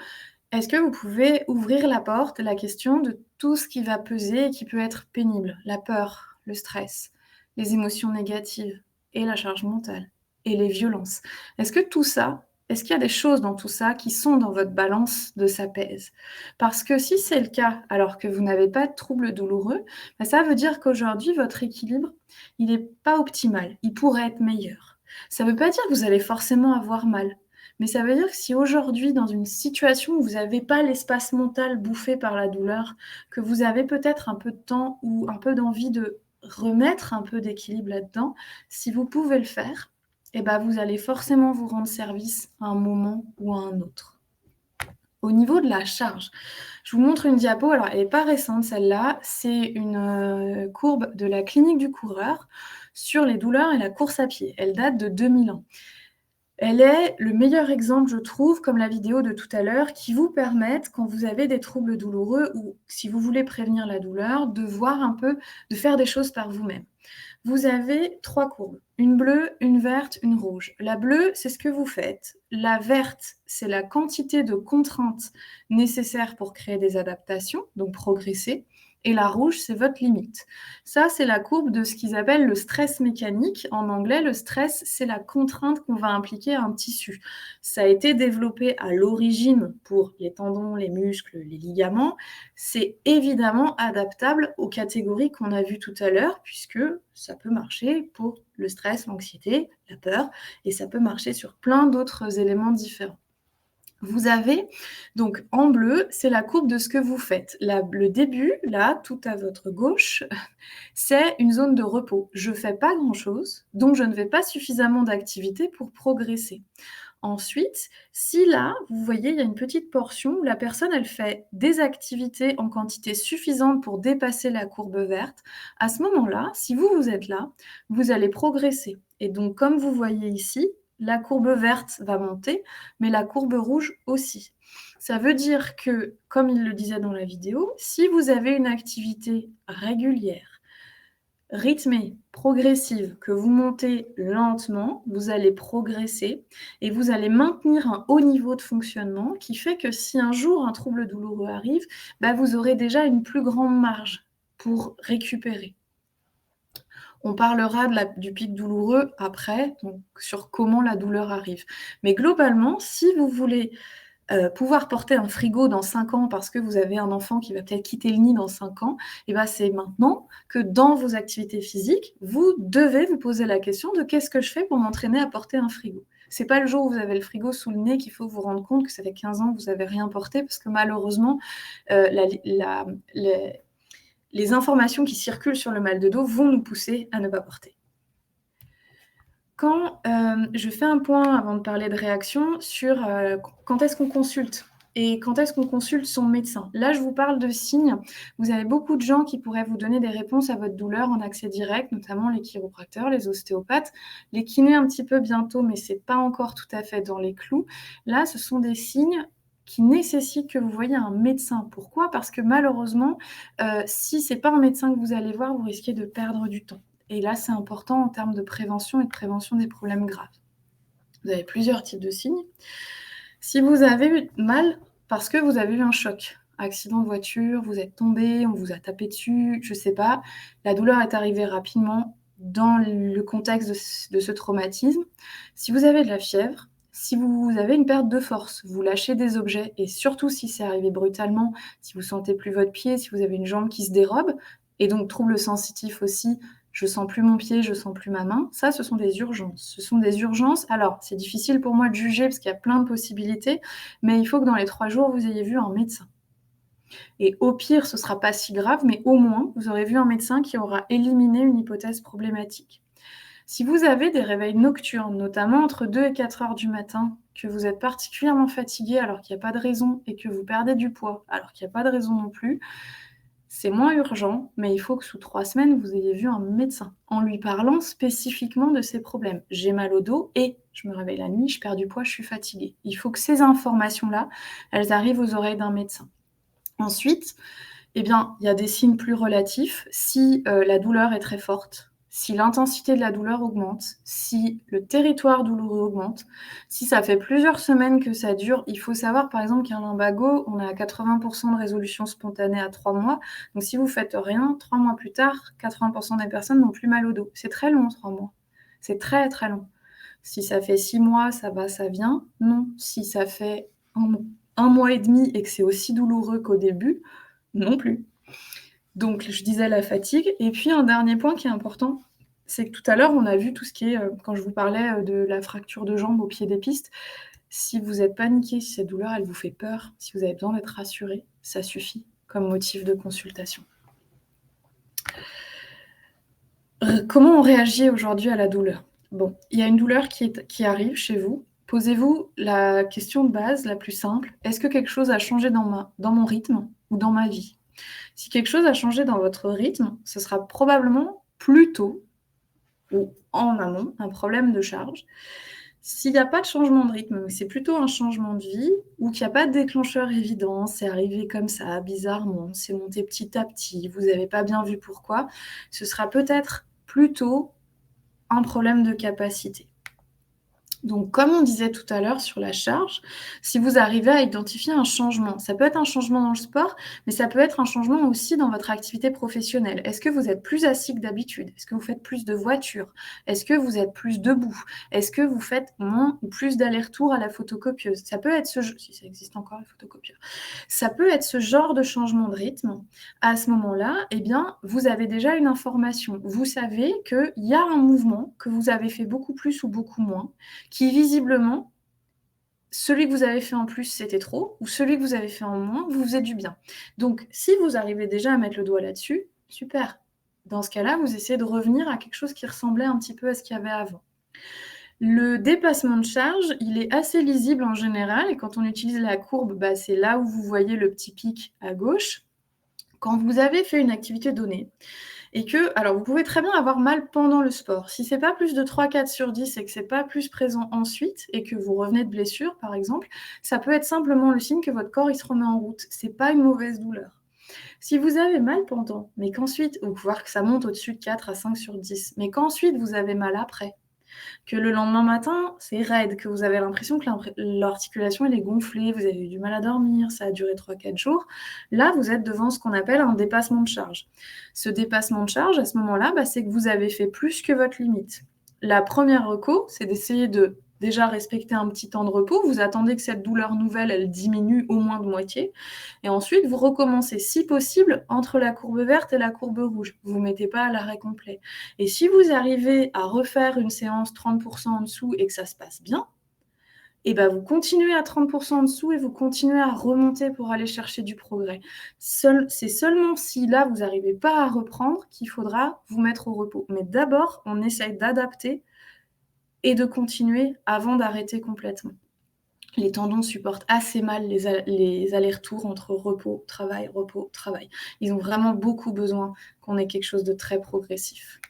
S2: est-ce que vous pouvez ouvrir la porte à la question de tout ce qui va peser et qui peut être pénible? La peur, le stress, les émotions négatives et la charge mentale et les violences. Est-ce que tout ça, est-ce qu'il y a des choses dans tout ça qui sont dans votre balance de ça pèse? Parce que si c'est le cas, alors que vous n'avez pas de troubles douloureux, ça veut dire qu'aujourd'hui, votre équilibre, il n'est pas optimal. Il pourrait être meilleur. Ça ne veut pas dire que vous allez forcément avoir mal. Mais ça veut dire que si aujourd'hui, dans une situation où vous n'avez pas l'espace mental bouffé par la douleur, que vous avez peut-être un peu de temps ou un peu d'envie de remettre un peu d'équilibre là-dedans, si vous pouvez le faire, vous allez forcément vous rendre service à un moment ou à un autre. Au niveau de la charge, je vous montre une diapo. Alors, elle n'est pas récente, celle-là. C'est une courbe de la clinique du coureur sur les douleurs et la course à pied. Elle date de 2000 ans. Elle est le meilleur exemple, je trouve, comme la vidéo de tout à l'heure, qui vous permettent, quand vous avez des troubles douloureux ou si vous voulez prévenir la douleur, de voir un peu, de faire des choses par vous-même. Vous avez 3 courbes, une bleue, une verte, une rouge. La bleue, c'est ce que vous faites. La verte, c'est la quantité de contraintes nécessaires pour créer des adaptations, donc progresser. Et la rouge, c'est votre limite. Ça, c'est la courbe de ce qu'ils appellent le stress mécanique. En anglais, le stress, c'est la contrainte qu'on va impliquer à un tissu. Ça a été développé à l'origine pour les tendons, les muscles, les ligaments. C'est évidemment adaptable aux catégories qu'on a vues tout à l'heure, puisque ça peut marcher pour le stress, l'anxiété, la peur, et ça peut marcher sur plein d'autres éléments différents. Vous avez, donc en bleu, c'est la courbe de ce que vous faites. Le début, là, tout à votre gauche, c'est une zone de repos. Je ne fais pas grand-chose, donc je ne fais pas suffisamment d'activité pour progresser. Ensuite, si là, vous voyez, il y a une petite portion où la personne, elle fait des activités en quantité suffisante pour dépasser la courbe verte, à ce moment-là, si vous êtes là, vous allez progresser. Et donc, comme vous voyez ici, la courbe verte va monter, mais la courbe rouge aussi. Ça veut dire que, comme il le disait dans la vidéo, si vous avez une activité régulière, rythmée, progressive, que vous montez lentement, vous allez progresser et vous allez maintenir un haut niveau de fonctionnement qui fait que si un jour un trouble douloureux arrive, vous aurez déjà une plus grande marge pour récupérer. On parlera du pic douloureux après, donc sur comment la douleur arrive. Mais globalement, si vous voulez pouvoir porter un frigo dans 5 ans parce que vous avez un enfant qui va peut-être quitter le nid dans 5 ans, c'est maintenant que dans vos activités physiques, vous devez vous poser la question de qu'est-ce que je fais pour m'entraîner à porter un frigo. C'est pas le jour où vous avez le frigo sous le nez qu'il faut vous rendre compte que ça fait 15 ans que vous n'avez rien porté, parce que malheureusement, les informations qui circulent sur le mal de dos vont nous pousser à ne pas porter. Quand je fais un point avant de parler de réaction sur quand est-ce qu'on consulte et quand est-ce qu'on consulte son médecin. Là, je vous parle de signes. Vous avez beaucoup de gens qui pourraient vous donner des réponses à votre douleur en accès direct, notamment les chiropracteurs, les ostéopathes, les kinés un petit peu bientôt, mais ce n'est pas encore tout à fait dans les clous. Là, ce sont des signes qui nécessitent que vous voyiez un médecin. Pourquoi ? Parce que malheureusement, si ce n'est pas un médecin que vous allez voir, vous risquez de perdre du temps. Et là, c'est important en termes de prévention et de prévention des problèmes graves. Vous avez plusieurs types de signes. Si vous avez eu mal parce que vous avez eu un choc, accident de voiture, vous êtes tombé, on vous a tapé dessus, je ne sais pas, la douleur est arrivée rapidement dans le contexte de ce traumatisme. Si vous avez de la fièvre, si vous avez une perte de force, vous lâchez des objets, et surtout si c'est arrivé brutalement, si vous ne sentez plus votre pied, si vous avez une jambe qui se dérobe, et donc trouble sensitif aussi, je sens plus mon pied, je sens plus ma main, ça, ce sont des urgences. Ce sont des urgences. Alors, c'est difficile pour moi de juger parce qu'il y a plein de possibilités, mais il faut que dans les 3 jours, vous ayez vu un médecin. Et au pire, ce ne sera pas si grave, mais au moins, vous aurez vu un médecin qui aura éliminé une hypothèse problématique. Si vous avez des réveils nocturnes, notamment entre 2 et 4 heures du matin, que vous êtes particulièrement fatigué alors qu'il n'y a pas de raison et que vous perdez du poids alors qu'il n'y a pas de raison non plus, c'est moins urgent, mais il faut que sous 3 semaines, vous ayez vu un médecin en lui parlant spécifiquement de ces problèmes. J'ai mal au dos et je me réveille la nuit, je perds du poids, je suis fatiguée. Il faut que ces informations-là, elles arrivent aux oreilles d'un médecin. Ensuite, eh bien, il y a des signes plus relatifs. Si la douleur est très forte, si l'intensité de la douleur augmente, si le territoire douloureux augmente, si ça fait plusieurs semaines que ça dure, il faut savoir par exemple qu'un lumbago, on a 80% de résolution spontanée à 3 mois. Donc si vous faites rien, 3 mois plus tard, 80% des personnes n'ont plus mal au dos. C'est très long, 3 mois. C'est très très long. Si ça fait 6 mois, ça va, ça vient. Non. Si ça fait un mois et demi et que c'est aussi douloureux qu'au début, non plus. Donc, je disais la fatigue. Et puis, un dernier point qui est important, c'est que tout à l'heure, on a vu tout ce qui est, quand je vous parlais de la fracture de jambe au pied des pistes, si vous êtes paniqué, si cette douleur, elle vous fait peur, si vous avez besoin d'être rassuré, ça suffit comme motif de consultation. Comment on réagit aujourd'hui à la douleur? Bon, il y a une douleur qui arrive chez vous. Posez-vous la question de base, la plus simple. Est-ce que quelque chose a changé dans mon rythme ou dans ma vie? Si quelque chose a changé dans votre rythme, ce sera probablement plutôt ou en amont un problème de charge. S'il n'y a pas de changement de rythme, mais c'est plutôt un changement de vie ou qu'il n'y a pas de déclencheur évident, c'est arrivé comme ça, bizarrement, c'est monté petit à petit, vous n'avez pas bien vu pourquoi, ce sera peut-être plutôt un problème de capacité. Donc, comme on disait tout à l'heure sur la charge, si vous arrivez à identifier un changement, ça peut être un changement dans le sport, mais ça peut être un changement aussi dans votre activité professionnelle. Est-ce que vous êtes plus assis que d'habitude? Est-ce que vous faites plus de voitures? Est-ce que vous êtes plus debout? Est-ce que vous faites moins ou plus d'allers-retours à la photocopieuse? Ça peut être si ça existe encore la photocopieuse. Ça peut être ce genre de changement de rythme. À ce moment-là, eh bien, vous avez déjà une information. Vous savez qu'il y a un mouvement que vous avez fait beaucoup plus ou beaucoup moins, qui visiblement, celui que vous avez fait en plus, c'était trop, ou celui que vous avez fait en moins, vous faisait du bien. Donc, si vous arrivez déjà à mettre le doigt là-dessus, super. Dans ce cas-là, vous essayez de revenir à quelque chose qui ressemblait un petit peu à ce qu'il y avait avant. Le dépassement de charge, il est assez lisible en général, et quand on utilise la courbe, c'est là où vous voyez le petit pic à gauche. Quand vous avez fait une activité donnée, et que, alors vous pouvez très bien avoir mal pendant le sport. Si c'est pas plus de 3-4 sur 10 et que c'est pas plus présent ensuite et que vous revenez de blessure, par exemple, ça peut être simplement le signe que votre corps il se remet en route. C'est pas une mauvaise douleur. Si vous avez mal pendant, mais qu'ensuite, ou voir que ça monte au-dessus de 4 à 5 sur 10, mais qu'ensuite vous avez mal après, que le lendemain matin, c'est raide, que vous avez l'impression que l'articulation elle est gonflée, vous avez eu du mal à dormir, ça a duré 3-4 jours, là, vous êtes devant ce qu'on appelle un dépassement de charge. Ce dépassement de charge, à ce moment-là, c'est que vous avez fait plus que votre limite. La première reco, c'est d'essayer de déjà respecter un petit temps de repos. Vous attendez que cette douleur nouvelle, elle diminue au moins de moitié. Et ensuite, vous recommencez, si possible, entre la courbe verte et la courbe rouge. Vous ne mettez pas à l'arrêt complet. Et si vous arrivez à refaire une séance 30% en dessous et que ça se passe bien, vous continuez à 30% en dessous et vous continuez à remonter pour aller chercher du progrès. C'est seulement si là, vous n'arrivez pas à reprendre qu'il faudra vous mettre au repos. Mais d'abord, on essaye d'adapter et de continuer avant d'arrêter complètement. Les tendons supportent assez mal les allers-retours entre repos, travail. Ils ont vraiment beaucoup besoin qu'on ait quelque chose de très progressif.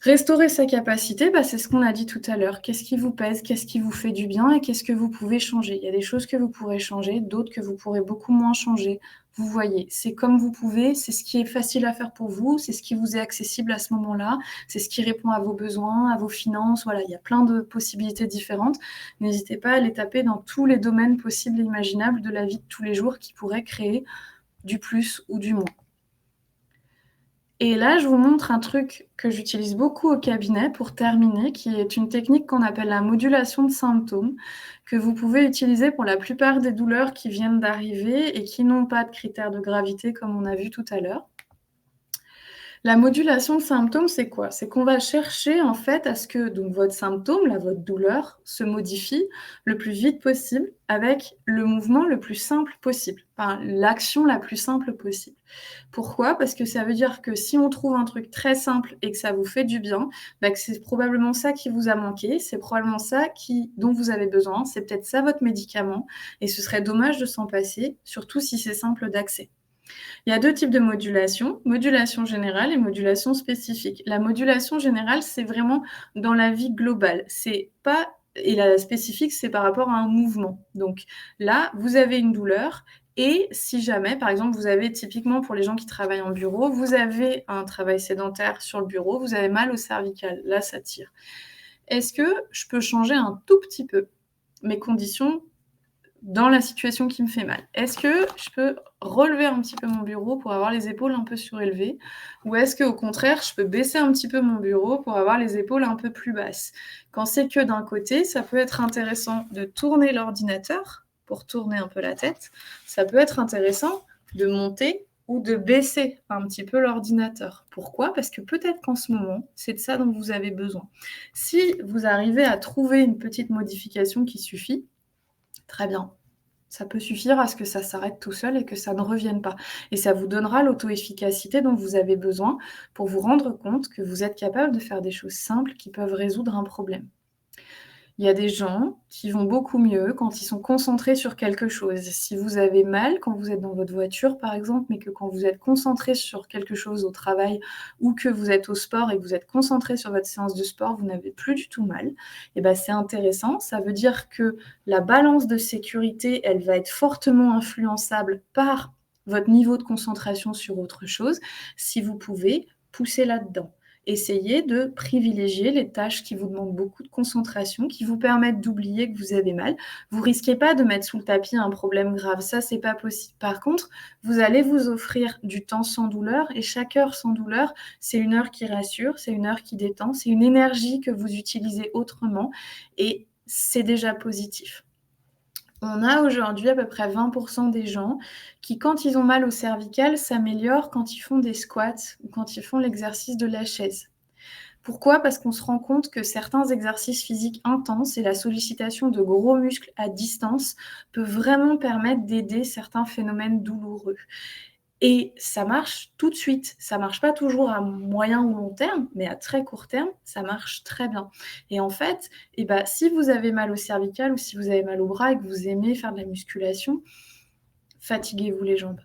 S2: Restaurer sa capacité, c'est ce qu'on a dit tout à l'heure. Qu'est-ce qui vous pèse? Qu'est-ce qui vous fait du bien? Et qu'est-ce que vous pouvez changer? Il y a des choses que vous pourrez changer, d'autres que vous pourrez beaucoup moins changer. Vous voyez, c'est comme vous pouvez, c'est ce qui est facile à faire pour vous, c'est ce qui vous est accessible à ce moment-là, c'est ce qui répond à vos besoins, à vos finances. Voilà, il y a plein de possibilités différentes. N'hésitez pas à les taper dans tous les domaines possibles et imaginables de la vie de tous les jours qui pourraient créer du plus ou du moins. Et là, je vous montre un truc que j'utilise beaucoup au cabinet pour terminer, qui est une technique qu'on appelle la modulation de symptômes, que vous pouvez utiliser pour la plupart des douleurs qui viennent d'arriver et qui n'ont pas de critères de gravité comme on a vu tout à l'heure. La modulation de symptômes, c'est quoi? C'est qu'on va chercher en fait à ce que donc votre symptôme, là, votre douleur, se modifie le plus vite possible avec le mouvement le plus simple possible, enfin l'action la plus simple possible. Pourquoi? Parce que ça veut dire que si on trouve un truc très simple et que ça vous fait du bien, bah, que c'est probablement ça qui vous a manqué, c'est probablement ça dont vous avez besoin, c'est peut-être ça votre médicament et ce serait dommage de s'en passer, surtout si c'est simple d'accès. Il y a 2 types de modulation, modulation générale et modulation spécifique. La modulation générale, c'est vraiment dans la vie globale. C'est pas et la spécifique, c'est par rapport à un mouvement. Donc là, vous avez une douleur et si jamais, par exemple, vous avez typiquement pour les gens qui travaillent en bureau, vous avez un travail sédentaire sur le bureau, vous avez mal au cervical, là ça tire. Est-ce que je peux changer un tout petit peu mes conditions dans la situation qui me fait mal? Est-ce que je peux relever un petit peu mon bureau pour avoir les épaules un peu surélevées? Ou est-ce qu'au contraire, je peux baisser un petit peu mon bureau pour avoir les épaules un peu plus basses? Quand c'est que d'un côté, ça peut être intéressant de tourner l'ordinateur pour tourner un peu la tête. Ça peut être intéressant de monter ou de baisser un petit peu l'ordinateur. Pourquoi? Parce que peut-être qu'en ce moment, c'est de ça dont vous avez besoin. Si vous arrivez à trouver une petite modification qui suffit, très bien. Ça peut suffire à ce que ça s'arrête tout seul et que ça ne revienne pas. Et ça vous donnera l'auto-efficacité dont vous avez besoin pour vous rendre compte que vous êtes capable de faire des choses simples qui peuvent résoudre un problème. Il y a des gens qui vont beaucoup mieux quand ils sont concentrés sur quelque chose. Si vous avez mal quand vous êtes dans votre voiture, par exemple, mais que quand vous êtes concentré sur quelque chose au travail ou que vous êtes au sport et que vous êtes concentré sur votre séance de sport, vous n'avez plus du tout mal, et ben c'est intéressant. Ça veut dire que la balance de sécurité, elle va être fortement influençable par votre niveau de concentration sur autre chose, si vous pouvez pousser là-dedans. Essayez de privilégier les tâches qui vous demandent beaucoup de concentration, qui vous permettent d'oublier que vous avez mal. Vous risquez pas de mettre sous le tapis un problème grave, ça c'est pas possible. Par contre, vous allez vous offrir du temps sans douleur et chaque heure sans douleur, c'est une heure qui rassure, c'est une heure qui détend, c'est une énergie que vous utilisez autrement et c'est déjà positif. On a aujourd'hui à peu près 20% des gens qui, quand ils ont mal au cervical, s'améliorent quand ils font des squats ou quand ils font l'exercice de la chaise. Pourquoi? Parce qu'on se rend compte que certains exercices physiques intenses et la sollicitation de gros muscles à distance peut vraiment permettre d'aider certains phénomènes douloureux. Et ça marche tout de suite. Ça marche pas toujours à moyen ou long terme, mais à très court terme, ça marche très bien. Et en fait, si vous avez mal au cervical ou si vous avez mal au bras et que vous aimez faire de la musculation, fatiguez-vous les jambes.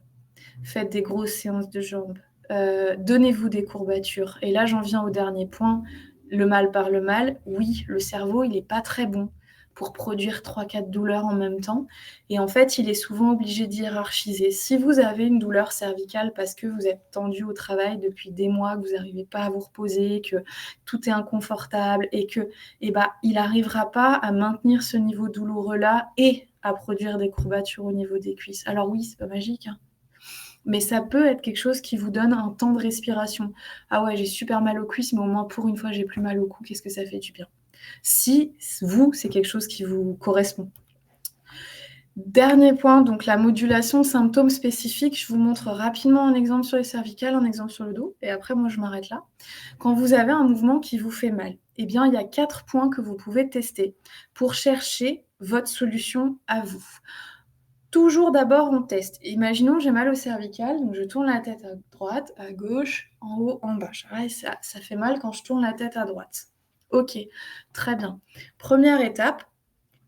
S2: Faites des grosses séances de jambes. Donnez-vous des courbatures. Et là, j'en viens au dernier point. Le mal par le mal. Oui, le cerveau, il n'est pas très bon pour produire 3-4 douleurs en même temps. Et en fait, il est souvent obligé d'hiérarchiser. Si vous avez une douleur cervicale parce que vous êtes tendu au travail depuis des mois, que vous n'arrivez pas à vous reposer, que tout est inconfortable et que, il n'arrivera pas à maintenir ce niveau douloureux-là et à produire des courbatures au niveau des cuisses. Alors oui, c'est pas magique, hein. Mais ça peut être quelque chose qui vous donne un temps de respiration. Ah ouais, j'ai super mal aux cuisses, mais au moins pour une fois, j'ai plus mal au cou. Qu'est-ce que ça fait du bien? Si vous, c'est quelque chose qui vous correspond. Dernier point, donc la modulation symptômes spécifiques. Je vous montre rapidement un exemple sur les cervicales, un exemple sur le dos, et après, moi, je m'arrête là. Quand vous avez un mouvement qui vous fait mal, eh bien, il y a 4 points que vous pouvez tester pour chercher votre solution à vous. Toujours d'abord, on teste. Imaginons, j'ai mal au cervical, donc je tourne la tête à droite, à gauche, en haut, en bas. Ça fait mal quand je tourne la tête à droite. Ok, très bien. Première étape,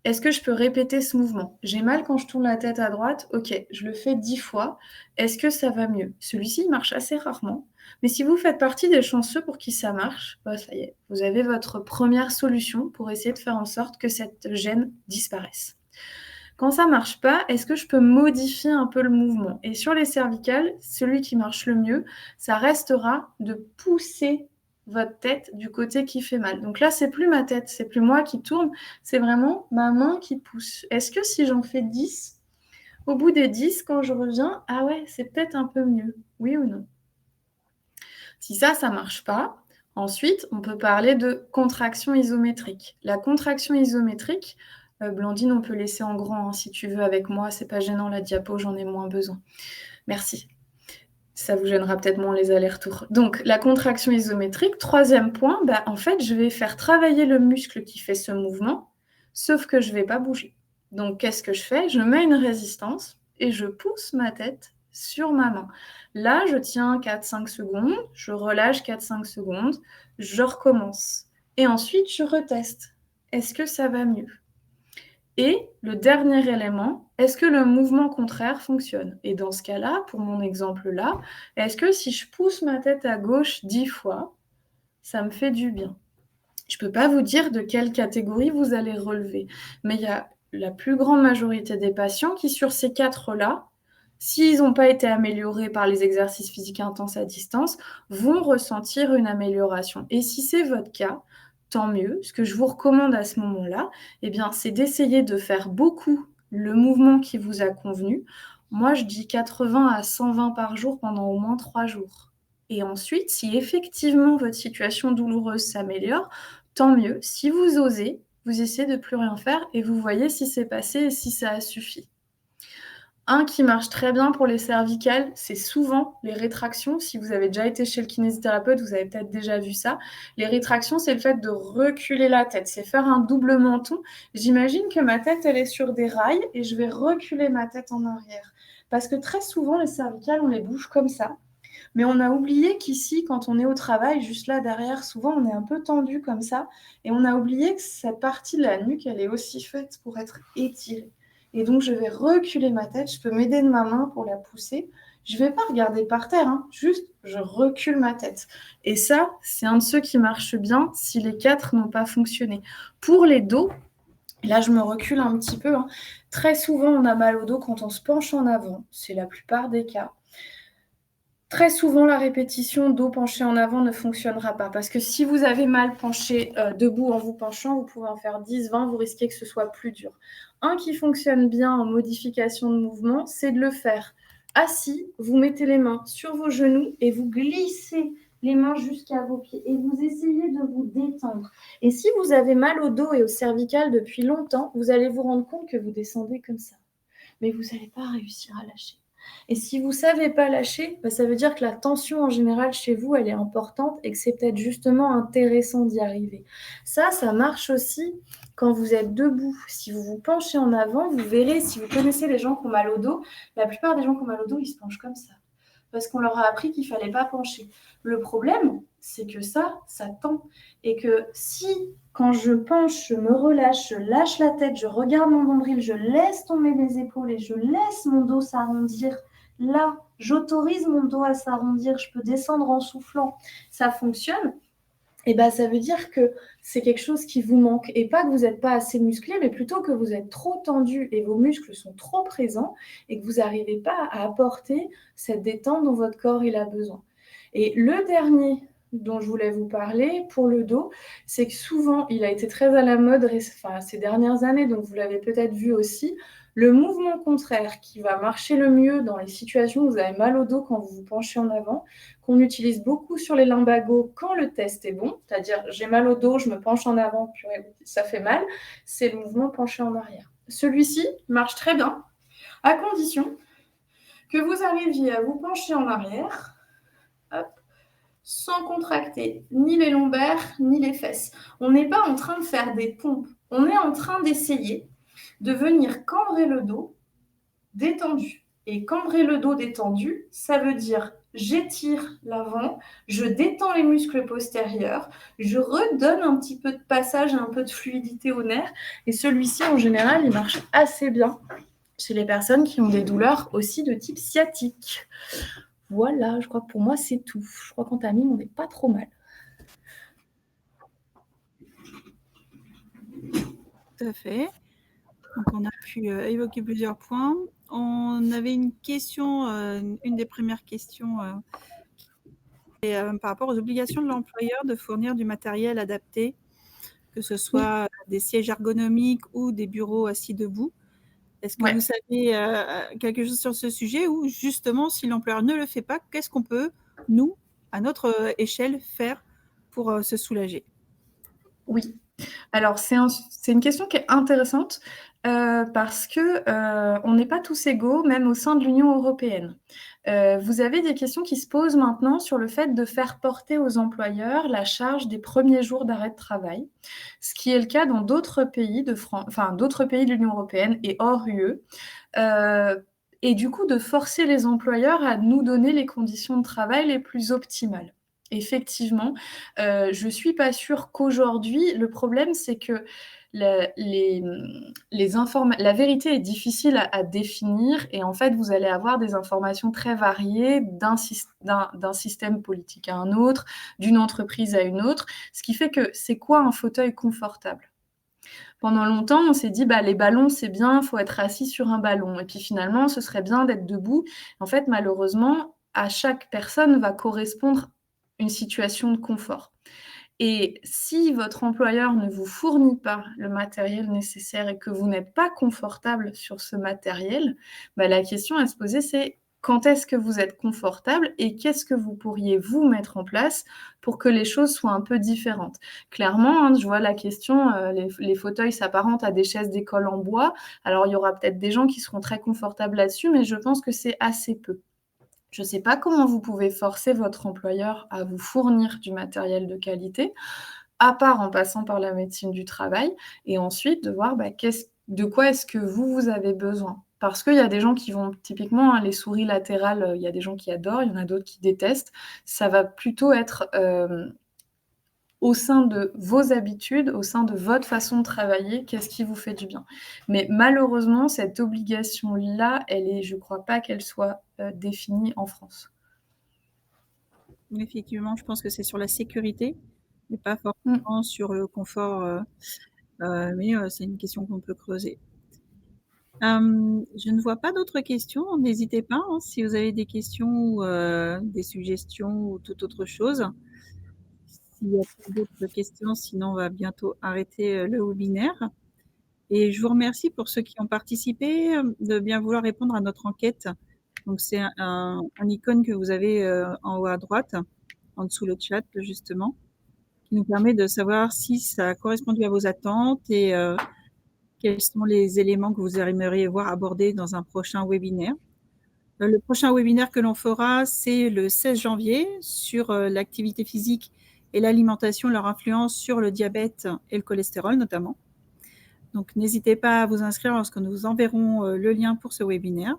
S2: est-ce que je peux répéter ce mouvement? J'ai mal quand je tourne la tête à droite, ok, je le fais 10 fois. Est-ce que ça va mieux? Celui-ci, il marche assez rarement. Mais si vous faites partie des chanceux pour qui ça marche, ça y est, vous avez votre première solution pour essayer de faire en sorte que cette gêne disparaisse. Quand ça ne marche pas, est-ce que je peux modifier un peu le mouvement? Et sur les cervicales, celui qui marche le mieux, ça restera de pousser votre tête du côté qui fait mal. Donc là, c'est plus ma tête, c'est plus moi qui tourne, c'est vraiment ma main qui pousse. Est-ce que si j'en fais 10, au bout des 10, quand je reviens, ah ouais, c'est peut-être un peu mieux, oui ou non? Si ça ne marche pas, ensuite, on peut parler de contraction isométrique. La contraction isométrique, Blandine, on peut laisser en grand si tu veux avec moi, c'est pas gênant la diapo, j'en ai moins besoin. Merci. Ça vous gênera peut-être moins les allers-retours. Donc, la contraction isométrique, troisième point, en fait, je vais faire travailler le muscle qui fait ce mouvement, sauf que je ne vais pas bouger. Donc, qu'est-ce que je fais? Je mets une résistance et je pousse ma tête sur ma main. Là, je tiens 4-5 secondes, je relâche 4-5 secondes, je recommence. Et ensuite, je reteste. Est-ce que ça va mieux? Et le dernier élément, est-ce que le mouvement contraire fonctionne? Et dans ce cas-là, pour mon exemple-là, est-ce que si je pousse ma tête à gauche 10 fois, ça me fait du bien? Je ne peux pas vous dire de quelle catégorie vous allez relever, mais il y a la plus grande majorité des patients qui, sur ces 4-là, s'ils n'ont pas été améliorés par les exercices physiques intenses à distance, vont ressentir une amélioration. Et si c'est votre cas, tant mieux. Ce que je vous recommande à ce moment-là, c'est d'essayer de faire beaucoup le mouvement qui vous a convenu. Moi, je dis 80 à 120 par jour pendant au moins 3 jours. Et ensuite, si effectivement votre situation douloureuse s'améliore, tant mieux. Si vous osez, vous essayez de ne plus rien faire et vous voyez si c'est passé et si ça a suffi. Un qui marche très bien pour les cervicales, c'est souvent les rétractions. Si vous avez déjà été chez le kinésithérapeute, vous avez peut-être déjà vu ça. Les rétractions, c'est le fait de reculer la tête. C'est faire un double menton. J'imagine que ma tête, elle est sur des rails et je vais reculer ma tête en arrière. Parce que très souvent, les cervicales, on les bouge comme ça. Mais on a oublié qu'ici, quand on est au travail, juste là derrière, souvent, on est un peu tendu comme ça. Et on a oublié que cette partie de la nuque, elle est aussi faite pour être étirée. Et donc, je vais reculer ma tête. Je peux m'aider de ma main pour la pousser. Je ne vais pas regarder par terre, juste je recule ma tête. Et ça, c'est un de ceux qui marche bien si les 4 n'ont pas fonctionné. Pour les dos, là, je me recule un petit peu. Très souvent, on a mal au dos quand on se penche en avant. C'est la plupart des cas. Très souvent, la répétition dos penché en avant ne fonctionnera pas parce que si vous avez mal penché debout en vous penchant, vous pouvez en faire 10, 20, vous risquez que ce soit plus dur. Un qui fonctionne bien en modification de mouvement, c'est de le faire assis. Vous mettez les mains sur vos genoux et vous glissez les mains jusqu'à vos pieds et vous essayez de vous détendre. Et si vous avez mal au dos et au cervical depuis longtemps, vous allez vous rendre compte que vous descendez comme ça. Mais vous n'allez pas réussir à lâcher. Et si vous ne savez pas lâcher, ça veut dire que la tension en général chez vous, elle est importante et que c'est peut-être justement intéressant d'y arriver. Ça marche aussi quand vous êtes debout. Si vous vous penchez en avant, vous verrez, si vous connaissez les gens qui ont mal au dos, la plupart des gens qui ont mal au dos, ils se penchent comme ça. Parce qu'on leur a appris qu'il ne fallait pas pencher. Le problème, c'est que ça tend. Et que si, quand je penche, je me relâche, je lâche la tête, je regarde mon nombril, je laisse tomber mes épaules et je laisse mon dos s'arrondir, là, j'autorise mon dos à s'arrondir, je peux descendre en soufflant, ça fonctionne. Et ça veut dire que c'est quelque chose qui vous manque. Et pas que vous n'êtes pas assez musclé, mais plutôt que vous êtes trop tendu et vos muscles sont trop présents et que vous n'arrivez pas à apporter cette détente dont votre corps il a besoin. Et le dernier dont je voulais vous parler pour le dos, c'est que souvent, il a été très à la mode ces dernières années, donc vous l'avez peut-être vu aussi, le mouvement contraire qui va marcher le mieux dans les situations où vous avez mal au dos quand vous vous penchez en avant, qu'on utilise beaucoup sur les lumbagos quand le test est bon, c'est-à-dire j'ai mal au dos, je me penche en avant, puis ça fait mal, c'est le mouvement penché en arrière. Celui-ci marche très bien, à condition que vous arriviez à vous pencher en arrière, hop, sans contracter ni les lombaires ni les fesses. On n'est pas en train de faire des pompes, on est en train d'essayer de venir cambrer le dos détendu. Et cambrer le dos détendu, ça veut dire j'étire l'avant, je détends les muscles postérieurs, je redonne un petit peu de passage, un peu de fluidité au nerf. Et celui-ci, en général, il marche assez bien chez les personnes qui ont des douleurs aussi de type sciatique. Voilà, je crois que pour moi, c'est tout. Je crois qu'en Tamil, on n'est pas trop mal.
S1: Tout à fait. Donc, on a pu évoquer plusieurs points. On avait une question, une des premières questions par rapport aux obligations de l'employeur de fournir du matériel adapté, que ce soit des sièges ergonomiques ou des bureaux assis debout. Est-ce que vous savez quelque chose sur ce sujet ou justement, si l'employeur ne le fait pas, qu'est-ce qu'on peut, nous, à notre échelle, faire pour se soulager?
S2: Oui. Alors, c'est une question qui est intéressante. Parce que on n'est pas tous égaux, même au sein de l'Union européenne. Vous avez des questions qui se posent maintenant sur le fait de faire porter aux employeurs la charge des premiers jours d'arrêt de travail, ce qui est le cas dans d'autres pays d'autres pays de l'Union européenne et hors UE. Et du coup, de forcer les employeurs à nous donner les conditions de travail les plus optimales. Effectivement, je suis pas sûre qu'aujourd'hui, le problème, c'est que la vérité est difficile à définir et en fait, vous allez avoir des informations très variées d'un système politique à un autre, d'une entreprise à une autre, ce qui fait que c'est quoi un fauteuil confortable? Pendant longtemps, on s'est dit, bah, les ballons, c'est bien, il faut être assis sur un ballon. Et puis finalement, ce serait bien d'être debout. En fait, malheureusement, à chaque personne va correspondre une situation de confort. Et si votre employeur ne vous fournit pas le matériel nécessaire et que vous n'êtes pas confortable sur ce matériel, bah, la question à se poser, c'est quand est-ce que vous êtes confortable et qu'est-ce que vous pourriez vous mettre en place pour que les choses soient un peu différentes. Clairement, hein, je vois la question, les fauteuils s'apparentent à des chaises d'école en bois. Alors, il y aura peut-être des gens qui seront très confortables là-dessus, mais je pense que c'est assez peu. Je ne sais pas comment vous pouvez forcer votre employeur à vous fournir du matériel de qualité, à part en passant par la médecine du travail, et ensuite de voir de quoi est-ce que vous avez besoin. Parce qu'il y a des gens qui vont, typiquement, hein, les souris latérales, il y a des gens qui adorent, il y en a d'autres qui détestent. Ça va plutôt être au sein de vos habitudes, au sein de votre façon de travailler, qu'est-ce qui vous fait du bien. Mais malheureusement, cette obligation-là, je ne crois pas qu'elle soit définie en France.
S1: Effectivement, je pense que c'est sur la sécurité, mais pas forcément sur le confort, mais c'est une question qu'on peut creuser. Je ne vois pas d'autres questions. N'hésitez pas, hein, si vous avez des questions ou des suggestions ou toute autre chose. S'il y a pas d'autres questions, sinon on va bientôt arrêter le webinaire. Et je vous remercie pour ceux qui ont participé, de bien vouloir répondre à notre enquête. Donc c'est un icône que vous avez en haut à droite, en dessous le chat justement, qui nous permet de savoir si ça a correspondu à vos attentes et quels sont les éléments que vous aimeriez voir abordés dans un prochain webinaire. Le prochain webinaire que l'on fera, c'est le 16 janvier sur l'activité physique et l'alimentation, leur influence sur le diabète et le cholestérol notamment. Donc, n'hésitez pas à vous inscrire lorsque nous vous enverrons le lien pour ce webinaire.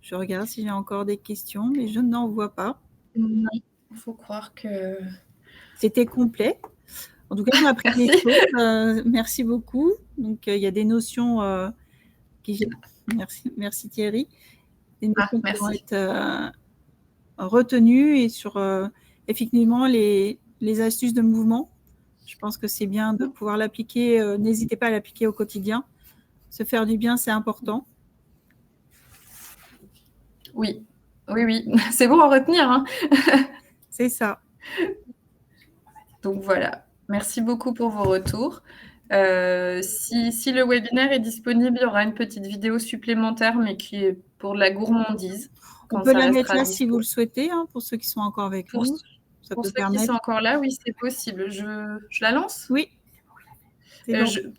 S1: Je regarde si j'ai encore des questions, mais je n'en vois pas.
S2: Non, il faut croire que...
S1: C'était complet. En tout cas, on a appris des choses. Merci beaucoup. Donc, il y a des notions Merci Thierry. Des notions qui vont être retenues et sur effectivement les astuces de mouvement. Je pense que c'est bien de pouvoir l'appliquer. N'hésitez pas à l'appliquer au quotidien. Se faire du bien, c'est important.
S2: Oui, oui, oui. C'est bon à retenir. Hein.
S1: C'est ça.
S2: Donc voilà. Merci beaucoup pour vos retours. Si le webinaire est disponible, il y aura une petite vidéo supplémentaire, mais qui est pour la gourmandise.
S1: On peut la mettre là si vous le souhaitez, hein, pour ceux qui sont encore avec nous. Ça
S2: pour
S1: peut
S2: ceux
S1: permettre.
S2: qui sont encore là, oui, c'est possible. Je la lance ?
S1: Oui. C'est bon.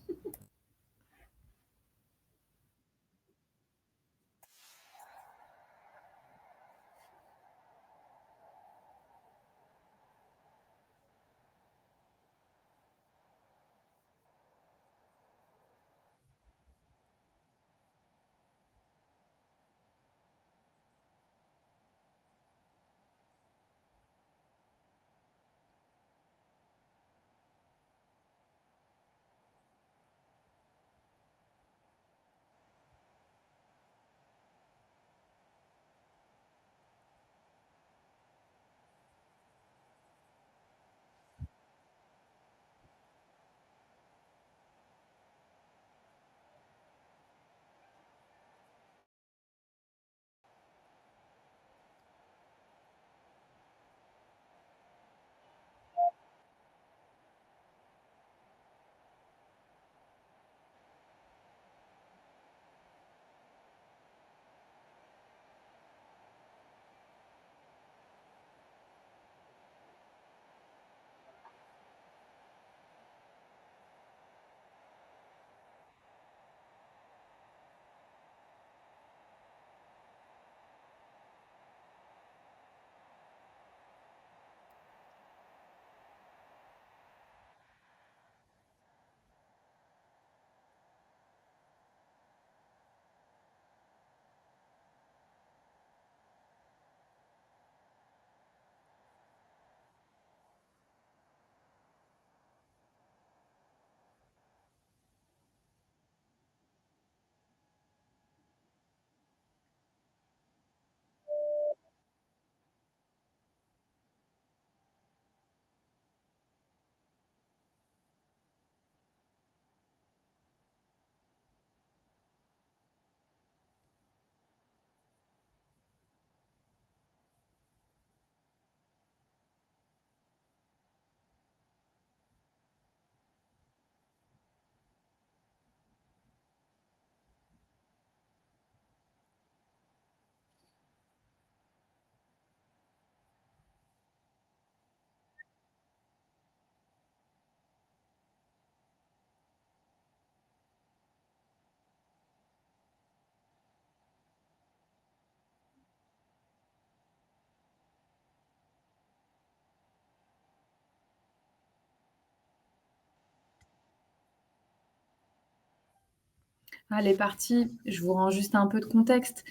S2: Ah, les parties, je vous rends juste un peu de contexte.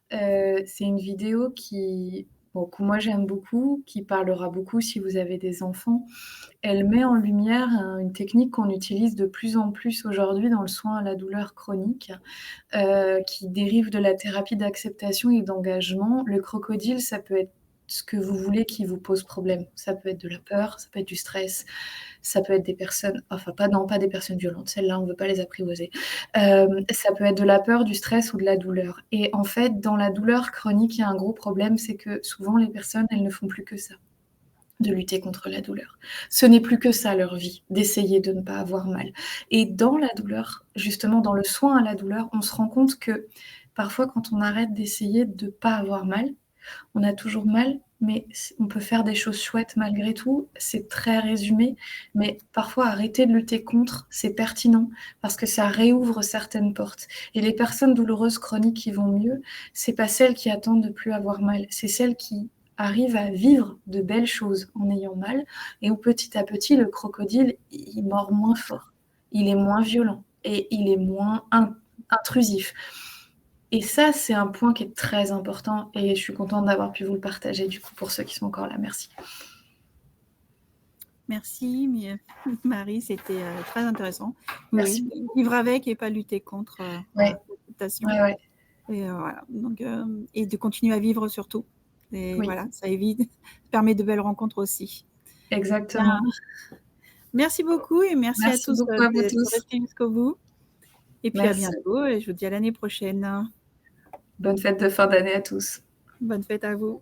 S2: C'est une vidéo que moi j'aime beaucoup, qui parlera beaucoup si vous avez des enfants. Elle met en lumière une technique qu'on utilise de plus en plus aujourd'hui dans le soin à la douleur chronique, qui dérive de la thérapie d'acceptation et d'engagement. Le crocodile, ça peut être ce que vous voulez qui vous pose problème. Ça peut être de la peur, ça peut être du stress, ça peut être des personnes, enfin pas des personnes violentes, celles-là on ne veut pas les apprivoiser. Ça peut être de la peur, du stress ou de la douleur. Et en fait, dans la douleur chronique, il y a un gros problème, c'est que souvent les personnes, elles ne font plus que ça, de lutter contre la douleur. Ce n'est plus que ça leur vie, d'essayer de ne pas avoir mal. Et dans la douleur, justement dans le soin à la douleur, on se rend compte que parfois quand on arrête d'essayer de ne pas avoir mal, on a toujours mal, mais on peut faire des choses chouettes malgré tout. C'est très résumé, mais parfois arrêter de lutter contre, c'est pertinent parce que ça réouvre certaines portes. Et les personnes douloureuses chroniques qui vont mieux, c'est pas celles qui attendent de plus avoir mal, c'est celles qui arrivent à vivre de belles choses en ayant mal, et où petit à petit, le crocodile, il mord moins fort, il est moins violent et il est moins intrusif. Et ça, c'est un point qui est très important et je suis contente d'avoir pu vous le partager du coup pour ceux qui sont encore là. Merci.
S1: Merci Marie, c'était très intéressant.
S2: Merci.
S1: Oui, vivre avec et pas lutter contre l'acceptation.
S2: Ouais.
S1: Et voilà. Donc, et de continuer à vivre surtout. Et
S2: Oui.
S1: voilà, ça évite, ça permet de belles rencontres aussi.
S2: Exactement.
S1: Bien. Merci beaucoup et merci à tous de rester jusqu'au bout. Et puis à bientôt et je vous dis à l'année prochaine.
S2: Bonne fête de fin d'année à tous.
S1: Bonne fête à vous.